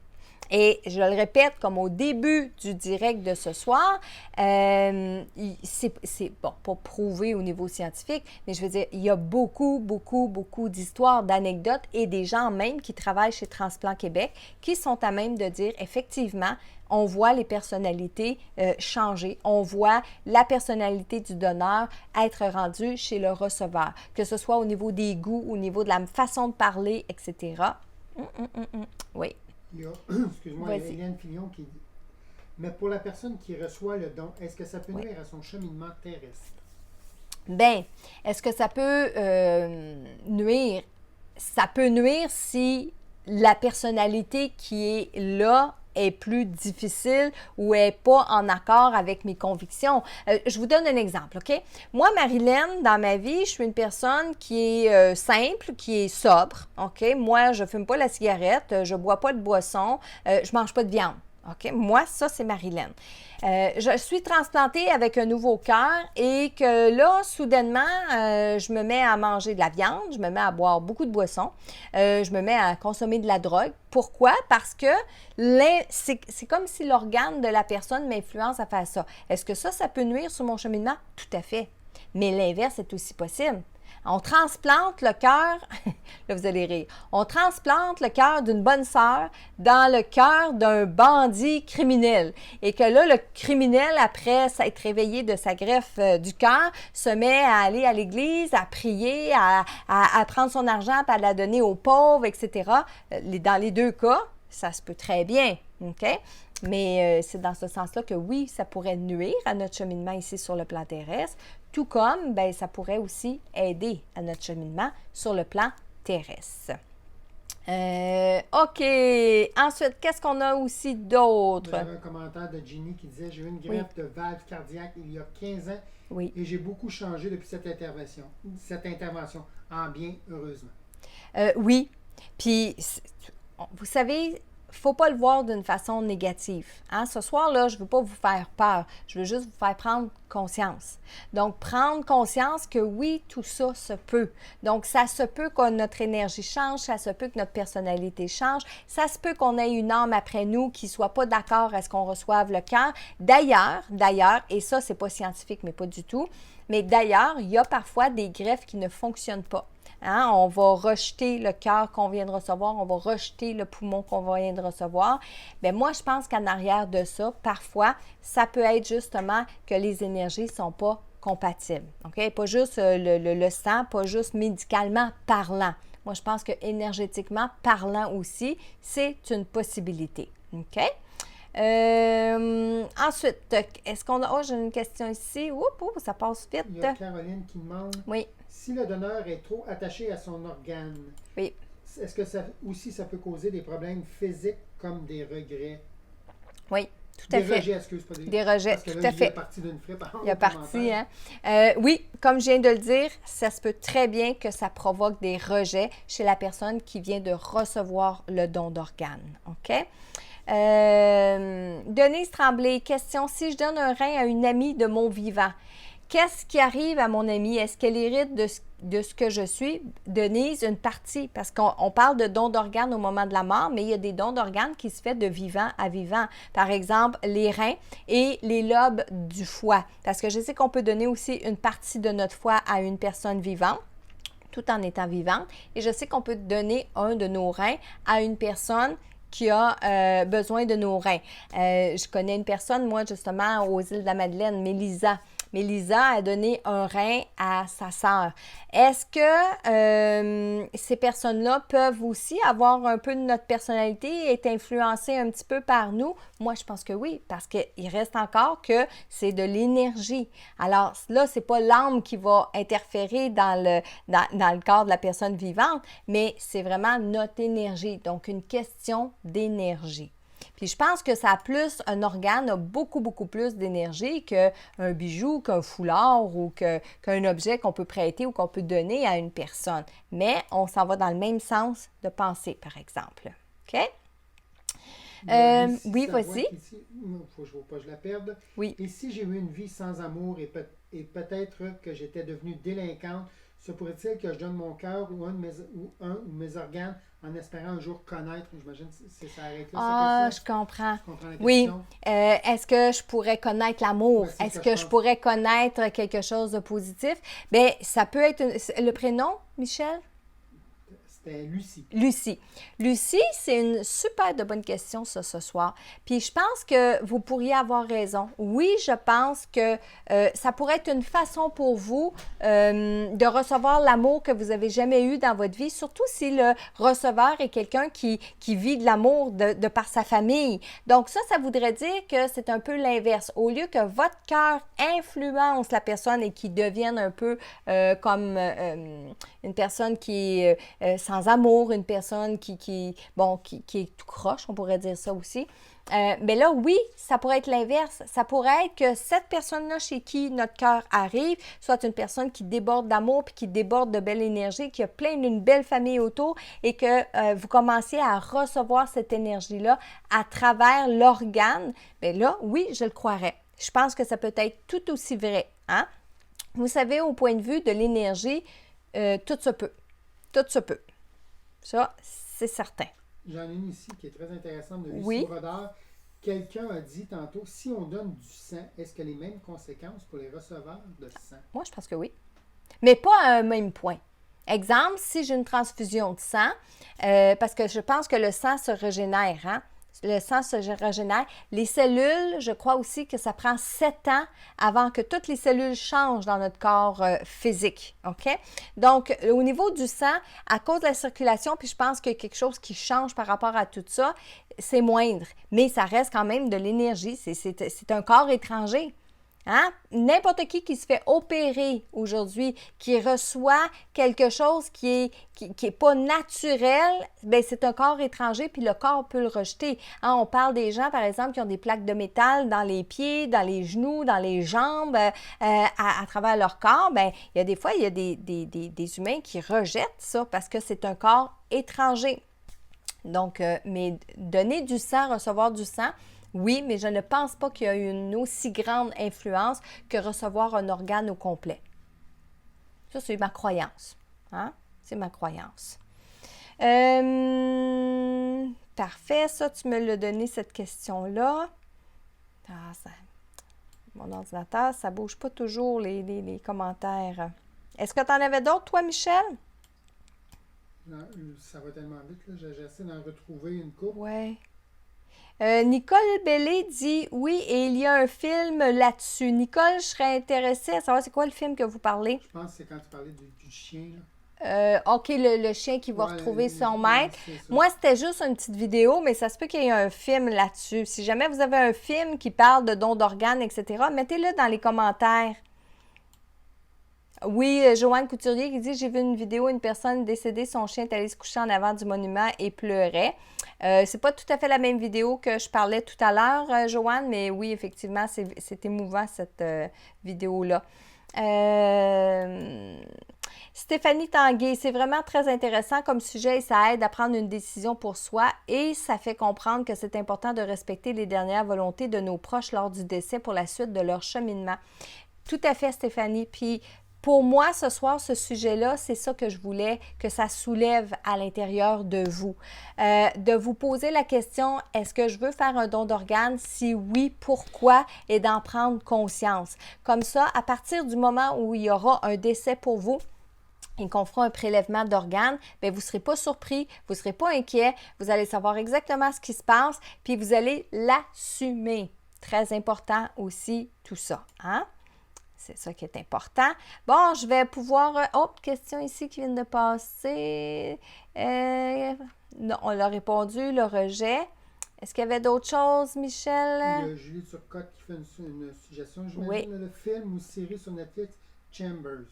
Et je le répète, comme au début du direct de ce soir, c'est bon, pas prouvé au niveau scientifique, mais je veux dire, il y a beaucoup d'histoires, d'anecdotes et des gens même qui travaillent chez Transplant Québec qui sont à même de dire, effectivement, on voit les personnalités changer. On voit la personnalité du donneur être rendue chez le receveur, que ce soit au niveau des goûts, au niveau de la façon de parler, etc. Oui. Il y a, excuse-moi, il y a Hélène Fillon qui dit, mais pour la personne qui reçoit le don, est-ce que ça peut nuire à son cheminement terrestre? Bien, est-ce que ça peut nuire? Ça peut nuire si la personnalité qui est là est plus difficile ou est pas en accord avec mes convictions. Je vous donne un exemple, OK? Moi, Marilyn, dans ma vie, je suis une personne qui est simple, qui est sobre, OK? Moi, je fume pas la cigarette, je bois pas de boisson, je mange pas de viande. OK? Moi, ça, c'est Marilyn. Je suis transplantée avec un nouveau cœur et que là, soudainement, je me mets à manger de la viande, je me mets à boire beaucoup de boissons, je me mets à consommer de la drogue. Pourquoi? Parce que c'est comme si l'organe de la personne m'influence à faire ça. Est-ce que ça peut nuire sur mon cheminement? Tout à fait. Mais l'inverse est aussi possible. On transplante le cœur, là vous allez rire, on transplante le cœur d'une bonne sœur dans le cœur d'un bandit criminel. Et que là, le criminel, après s'être réveillé de sa greffe du cœur, se met à aller à l'église, à prier, à prendre son argent, à la donner aux pauvres, etc. Dans les deux cas, ça se peut très bien, OK? Mais c'est dans ce sens-là que oui, ça pourrait nuire à notre cheminement ici sur le plan terrestre, tout comme bien, ça pourrait aussi aider à notre cheminement sur le plan terrestre. OK. Ensuite, qu'est-ce qu'on a aussi d'autre? J'avais un commentaire de Ginny qui disait « J'ai eu une greffe de valve cardiaque il y a 15 ans et j'ai beaucoup changé depuis cette intervention, en bien, heureusement. » Oui. Puis, vous savez, il ne faut pas le voir d'une façon négative. Hein? Ce soir-là, je ne veux pas vous faire peur. Je veux juste vous faire prendre conscience. Donc, prendre conscience que oui, tout ça se peut. Donc, ça se peut que notre énergie change, ça se peut que notre personnalité change, ça se peut qu'on ait une âme après nous qui ne soit pas d'accord à ce qu'on reçoive le cœur. D'ailleurs, et ça, c'est pas scientifique, mais pas du tout, mais d'ailleurs, il y a parfois des greffes qui ne fonctionnent pas. Hein? On va rejeter le cœur qu'on vient de recevoir, on va rejeter le poumon qu'on vient de recevoir. Bien, moi, je pense qu'en arrière de ça, parfois, ça peut être justement que les énergies ne sont pas compatibles. OK? Pas juste le sang, pas juste médicalement parlant. Moi, je pense que énergétiquement parlant aussi, c'est une possibilité. OK? Ensuite, est-ce qu'on a... Oh, j'ai une question ici. Oups, ça passe vite. Il y a Caroline qui demande... Oui. Si le donneur est trop attaché à son organe, oui. Est-ce que ça peut causer des problèmes physiques comme des regrets. Oui, tout à fait. Des rejets, excuse, pas des rejets, parce que tout là, à fait. Il y a parti d'une fripe. Il y a parti, hein? Oui, comme je viens de le dire, ça se peut très bien que ça provoque des rejets chez la personne qui vient de recevoir le don d'organes, OK? Denise Tremblay, question, si je donne un rein à une amie de mon vivant, qu'est-ce qui arrive à mon amie? Est-ce qu'elle hérite de ce que je suis? Denise, une partie, parce qu'on parle de dons d'organes au moment de la mort, mais il y a des dons d'organes qui se font de vivant à vivant. Par exemple, les reins et les lobes du foie. Parce que je sais qu'on peut donner aussi une partie de notre foie à une personne vivante, tout en étant vivante. Et je sais qu'on peut donner un de nos reins à une personne qui a besoin de nos reins. Je connais une personne, moi, justement, aux îles de la Madeleine, Mélisa. Mélisa a donné un rein à sa sœur. Est-ce que ces personnes-là peuvent aussi avoir un peu de notre personnalité et être influencées un petit peu par nous? Moi, je pense que oui, parce qu'il reste encore que c'est de l'énergie. Alors là, ce n'est pas l'âme qui va interférer dans le corps de la personne vivante, mais c'est vraiment notre énergie. Donc, une question d'énergie. Puis je pense que ça a plus, un organe a beaucoup, beaucoup plus d'énergie qu'un bijou, qu'un foulard ou qu'un objet qu'on peut prêter ou qu'on peut donner à une personne. Mais on s'en va dans le même sens de pensée, par exemple. OK? Oui, vas-y. Il ne faut pas que je la perde. Oui. Et si j'ai eu une vie sans amour et peut-être que j'étais devenue délinquante, se pourrait-il que je donne mon cœur ou un de mes organes en espérant un jour connaître? J'imagine que c'est ça arrête là. Ah, je comprends. Tu comprends la question? Oui. Est-ce que je pourrais connaître l'amour? Ben, Est-ce que je pourrais connaître quelque chose de positif? Bien, ça peut être le prénom, Michel? C'était Lucie. Lucie. Lucie, c'est une super de bonne question, ça, ce soir. Puis je pense que vous pourriez avoir raison. Oui, je pense que ça pourrait être une façon pour vous de recevoir l'amour que vous n'avez jamais eu dans votre vie, surtout si le receveur est quelqu'un qui vit de l'amour de par sa famille. Donc ça voudrait dire que c'est un peu l'inverse. Au lieu que votre cœur influence la personne et qu'il devienne un peu comme une personne qui est sans amour, une personne qui est tout croche, on pourrait dire ça aussi. Mais là, oui, ça pourrait être l'inverse. Ça pourrait être que cette personne-là chez qui notre cœur arrive soit une personne qui déborde d'amour puis qui déborde de belle énergie, qui a plein d'une belle famille autour et que vous commenciez à recevoir cette énergie-là à travers l'organe. Bien là, oui, je le croirais. Je pense que ça peut être tout aussi vrai. Hein? Vous savez, au point de vue de l'énergie, tout se peut. Tout se peut. Ça, c'est certain. J'en ai une ici qui est très intéressante de Lucie Oui. Brodeur. Quelqu'un a dit tantôt, si on donne du sang, est-ce qu'il y a les mêmes conséquences pour les receveurs de sang? Moi, je pense que oui. Mais pas à un même point. Exemple, si j'ai une transfusion de sang, parce que je pense que le sang se régénère, hein? Le sang se régénère. Les cellules, je crois aussi que ça prend 7 ans avant que toutes les cellules changent dans notre corps physique. OK? Donc, au niveau du sang, à cause de la circulation, puis je pense qu'il y a quelque chose qui change par rapport à tout ça, c'est moindre. Mais ça reste quand même de l'énergie. C'est un corps étranger. Hein? N'importe qui se fait opérer aujourd'hui, qui reçoit quelque chose qui est pas naturel, bien, c'est un corps étranger, puis le corps peut le rejeter. Hein? On parle des gens, par exemple, qui ont des plaques de métal dans les pieds, dans les genoux, dans les jambes, à travers leur corps. Bien, il y a des fois, il y a des humains qui rejettent ça parce que c'est un corps étranger. Donc, mais donner du sang, recevoir du sang, oui, mais je ne pense pas qu'il y a une aussi grande influence que recevoir un organe au complet. Ça, c'est ma croyance. Hein? C'est ma croyance. Parfait, ça, tu me l'as donné, cette question-là. Mon ordinateur, ça ne bouge pas toujours les commentaires. Est-ce que tu en avais d'autres, toi, Michel? Non, ça va tellement vite, là. J'essaie d'en retrouver une coupe. Oui. Nicole Bellé dit oui, et il y a un film là-dessus. Nicole, je serais intéressée à savoir c'est quoi le film que vous parlez. Je pense que c'est quand tu parlais du chien. Là. OK, le chien qui va retrouver son maître. Moi, c'était juste une petite vidéo, mais ça se peut qu'il y ait un film là-dessus. Si jamais vous avez un film qui parle de dons d'organes, etc., mettez-le dans les commentaires. Oui, Joanne Couturier qui dit: j'ai vu une vidéo, une personne décédée, son chien est allé se coucher en avant du monument et pleurait. C'est pas tout à fait la même vidéo que je parlais tout à l'heure, Joanne, mais oui, effectivement, c'est émouvant cette vidéo-là. Stéphanie Tanguay, c'est vraiment très intéressant comme sujet et ça aide à prendre une décision pour soi et ça fait comprendre que c'est important de respecter les dernières volontés de nos proches lors du décès pour la suite de leur cheminement. Tout à fait, Stéphanie. Puis, pour moi, ce soir, ce sujet-là, c'est ça que je voulais que ça soulève à l'intérieur de vous. De vous poser la question, est-ce que je veux faire un don d'organes? Si oui, pourquoi? Et d'en prendre conscience. Comme ça, à partir du moment où il y aura un décès pour vous, et qu'on fera un prélèvement d'organes, bien, vous ne serez pas surpris, vous ne serez pas inquiet, vous allez savoir exactement ce qui se passe, puis vous allez l'assumer. Très important aussi, tout ça. Hein? C'est ça qui est important. Bon, je vais pouvoir... autre question ici qui vient de passer. Non, on l'a répondu, le rejet. Est-ce qu'il y avait d'autres choses, Michel? Il y a Julie Turcotte qui fait une suggestion. J'imagine Oui. le film ou série sur Netflix, Chambers.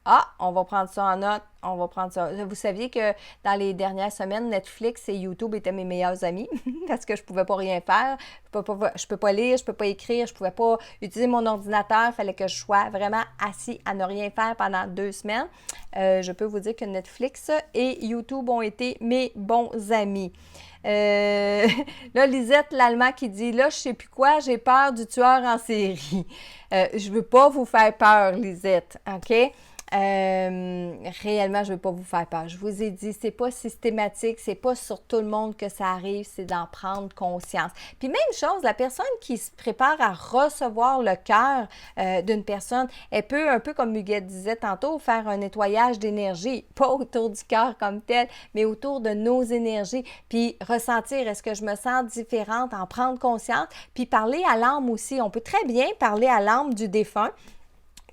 Ah, on va prendre ça en note. On va prendre ça. Vous saviez que dans les dernières semaines, Netflix et YouTube étaient mes meilleurs amis parce que je ne pouvais pas rien faire. Je peux pas lire, je ne peux pas écrire, je ne pouvais pas utiliser mon ordinateur. Il fallait que je sois vraiment assis à ne rien faire pendant 2 semaines. Je peux vous dire que Netflix et YouTube ont été mes bons amis. Là, Lisette Lallemand qui dit: là, je sais plus quoi, j'ai peur du tueur en série. Je veux pas vous faire peur, Lisette, OK? Réellement, je ne veux pas vous faire peur. Je vous ai dit, c'est pas systématique, c'est pas sur tout le monde que ça arrive, c'est d'en prendre conscience. Puis même chose, la personne qui se prépare à recevoir le cœur d'une personne, elle peut, un peu comme Huguette disait tantôt, faire un nettoyage d'énergie, pas autour du cœur comme tel, mais autour de nos énergies, puis ressentir, est-ce que je me sens différente, en prendre conscience, puis parler à l'âme aussi. On peut très bien parler à l'âme du défunt,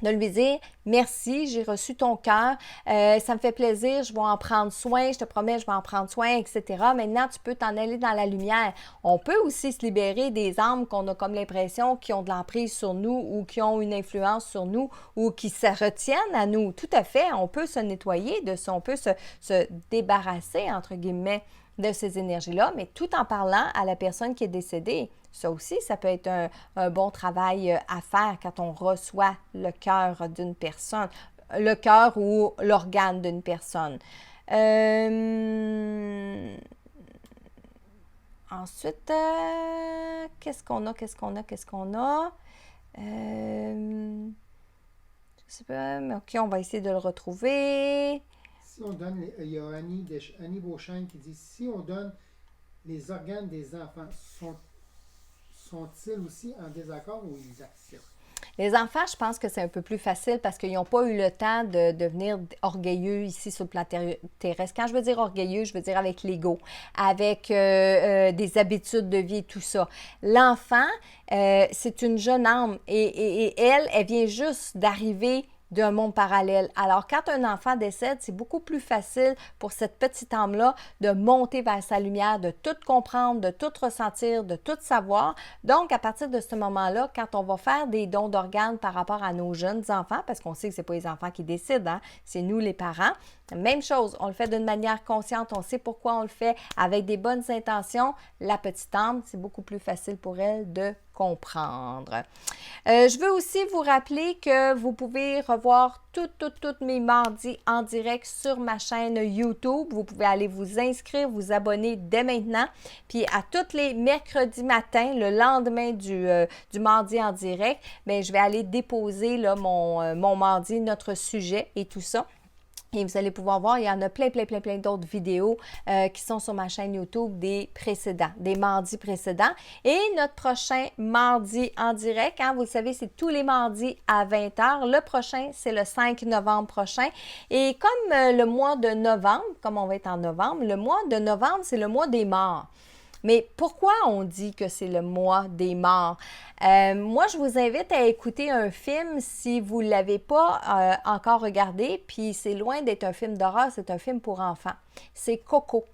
de lui dire: merci, j'ai reçu ton cœur, ça me fait plaisir, je vais en prendre soin, je te promets, je vais en prendre soin, etc. Maintenant, tu peux t'en aller dans la lumière. On peut aussi se libérer des âmes qu'on a comme l'impression qui ont de l'emprise sur nous ou qui ont une influence sur nous ou qui se retiennent à nous. Tout à fait, on peut se nettoyer de ça, on peut se débarrasser, entre guillemets, de ces énergies-là, mais tout en parlant à la personne qui est décédée. Ça aussi, ça peut être un bon travail à faire quand on reçoit le cœur d'une personne, le cœur ou l'organe d'une personne. Ensuite, qu'est-ce qu'on a? Je sais pas, mais OK, on va essayer de le retrouver. Si on donne, il y a Annie Beauchesne qui dit: si on donne les organes des enfants, sont-ils aussi en désaccord ou ils acceptent? Les enfants, je pense que c'est un peu plus facile parce qu'ils n'ont pas eu le temps de devenir orgueilleux ici sur le plan terrestre. Quand je veux dire orgueilleux, je veux dire avec l'ego, avec des habitudes de vie et tout ça. L'enfant, c'est une jeune âme et elle vient juste d'arriver d'un monde parallèle. Alors, quand un enfant décède, c'est beaucoup plus facile pour cette petite âme-là de monter vers sa lumière, de tout comprendre, de tout ressentir, de tout savoir. Donc, à partir de ce moment-là, quand on va faire des dons d'organes par rapport à nos jeunes enfants, parce qu'on sait que ce n'est pas les enfants qui décident, hein, c'est nous les parents, même chose, on le fait d'une manière consciente, on sait pourquoi on le fait, avec des bonnes intentions. La petite âme, c'est beaucoup plus facile pour elle de comprendre. Je veux aussi vous rappeler que vous pouvez revoir toutes mes mardis en direct sur ma chaîne YouTube. Vous pouvez aller vous inscrire, vous abonner dès maintenant. Puis à tous les mercredis matins, le lendemain du mardi en direct, bien, je vais aller déposer là, mon mardi, notre sujet et tout ça. Et vous allez pouvoir voir, il y en a plein d'autres vidéos qui sont sur ma chaîne YouTube des mardis précédents. Et notre prochain mardi en direct, hein, vous le savez, c'est tous les mardis à 20h. Le prochain, c'est le 5 novembre prochain. Et comme le mois de novembre, comme on va être en novembre, le mois de novembre, c'est le mois des morts. Mais pourquoi on dit que c'est le mois des morts? Moi, je vous invite à écouter un film si vous ne l'avez pas encore regardé, puis c'est loin d'être un film d'horreur, c'est un film pour enfants. C'est Coco.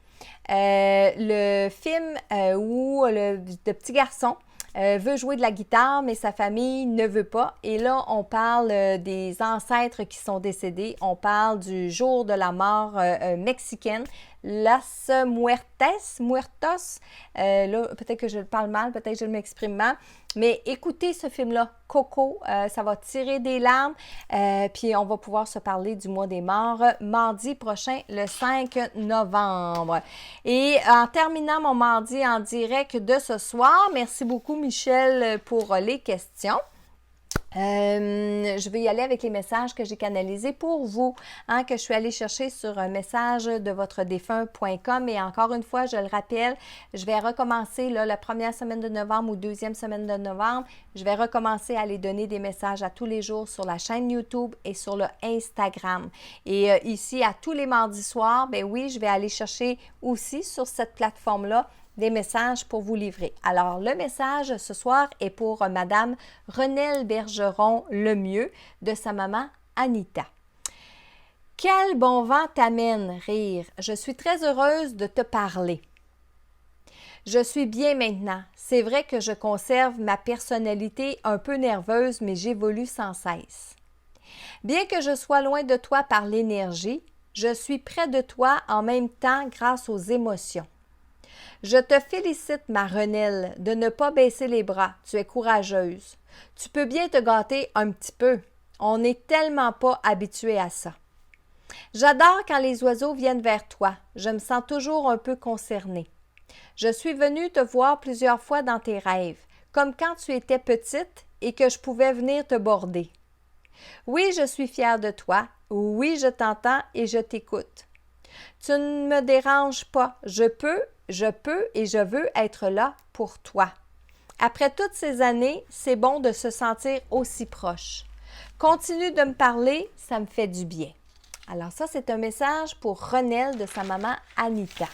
Le film où le petit garçon veut jouer de la guitare, mais sa famille ne veut pas. Et là, on parle des ancêtres qui sont décédés. On parle du jour de la mort mexicaine. Las Muertos. Là, peut-être que je le parle mal, peut-être que je m'exprime mal. Mais écoutez ce film-là, Coco, ça va tirer des larmes. Puis on va pouvoir se parler du mois des morts mardi prochain, le 5 novembre. Et en terminant mon mardi en direct de ce soir, merci beaucoup Michel pour les questions. Je vais y aller avec les messages que j'ai canalisés pour vous, que je suis allée chercher sur un message de votre défunt.com. Et encore une fois, je le rappelle, je vais recommencer là, la première semaine de novembre ou deuxième semaine de novembre. Je vais recommencer à aller donner des messages à tous les jours sur la chaîne YouTube et sur le Instagram. Et ici, à tous les mardis soirs, ben oui, je vais aller chercher aussi sur cette plateforme-là des messages pour vous livrer. Alors, le message ce soir est pour Madame Renelle Bergeron-Lemieux de sa maman Anita. Quel bon vent t'amène, rire. Je suis très heureuse de te parler. Je suis bien maintenant. C'est vrai que je conserve ma personnalité un peu nerveuse, mais j'évolue sans cesse. Bien que je sois loin de toi par l'énergie, je suis près de toi en même temps grâce aux émotions. Je te félicite, ma Renelle, de ne pas baisser les bras. Tu es courageuse. Tu peux bien te gâter un petit peu. On n'est tellement pas habitué à ça. J'adore quand les oiseaux viennent vers toi. Je me sens toujours un peu concernée. Je suis venue te voir plusieurs fois dans tes rêves, comme quand tu étais petite et que je pouvais venir te border. Oui, je suis fière de toi. Oui, je t'entends et je t'écoute. Tu ne me déranges pas. Je peux et je veux être là pour toi. Après toutes ces années, c'est bon de se sentir aussi proche. Continue de me parler, ça me fait du bien. Alors ça, c'est un message pour Renelle de sa maman Anita.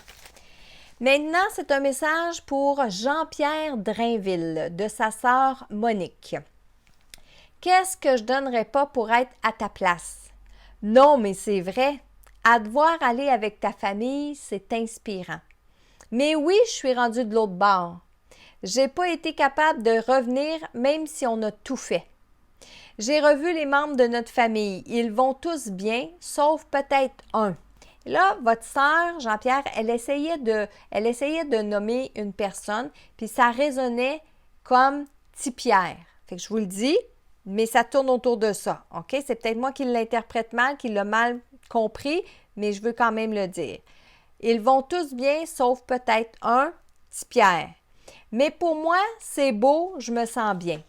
Maintenant, c'est un message pour Jean-Pierre Drainville de sa sœur Monique. Qu'est-ce que je donnerais pas pour être à ta place? Non, mais c'est vrai. À devoir aller avec ta famille, c'est inspirant. Mais oui, je suis rendue de l'autre bord. J'ai pas été capable de revenir même si on a tout fait. J'ai revu les membres de notre famille. Ils vont tous bien, sauf peut-être un. Là, votre sœur, Jean-Pierre, elle essayait de nommer une personne, puis ça résonnait comme Petit Pierre. Fait que je vous le dis, mais ça tourne autour de ça. OK? C'est peut-être moi qui l'interprète mal, qui l'a mal compris, mais je veux quand même le dire. Ils vont tous bien, sauf peut-être un, Petit Pierre. Mais pour moi, c'est beau, je me sens bien.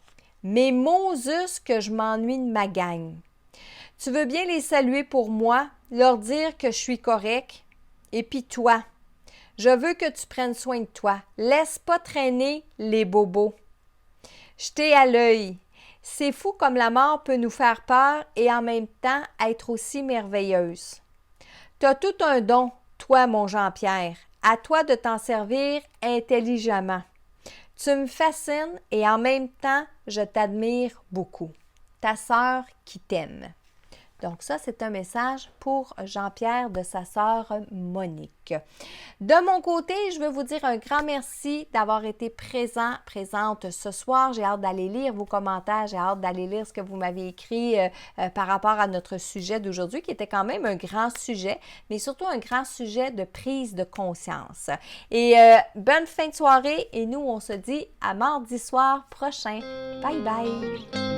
Mais Moses que je m'ennuie de ma gang. Tu veux bien les saluer pour moi, leur dire que je suis correct? Et puis toi, je veux que tu prennes soin de toi. Laisse pas traîner les bobos. Jetez à l'œil. C'est fou comme la mort peut nous faire peur et en même temps être aussi merveilleuse. Tu as tout un don, toi, mon Jean-Pierre. À toi de t'en servir intelligemment. Tu me fascines et en même temps, je t'admire beaucoup. Ta sœur qui t'aime. Donc ça, c'est un message pour Jean-Pierre de sa sœur Monique. De mon côté, je veux vous dire un grand merci d'avoir été présente ce soir. J'ai hâte d'aller lire vos commentaires, j'ai hâte d'aller lire ce que vous m'avez écrit par rapport à notre sujet d'aujourd'hui, qui était quand même un grand sujet, mais surtout un grand sujet de prise de conscience. Et bonne fin de soirée et nous, on se dit à mardi soir prochain. Bye bye!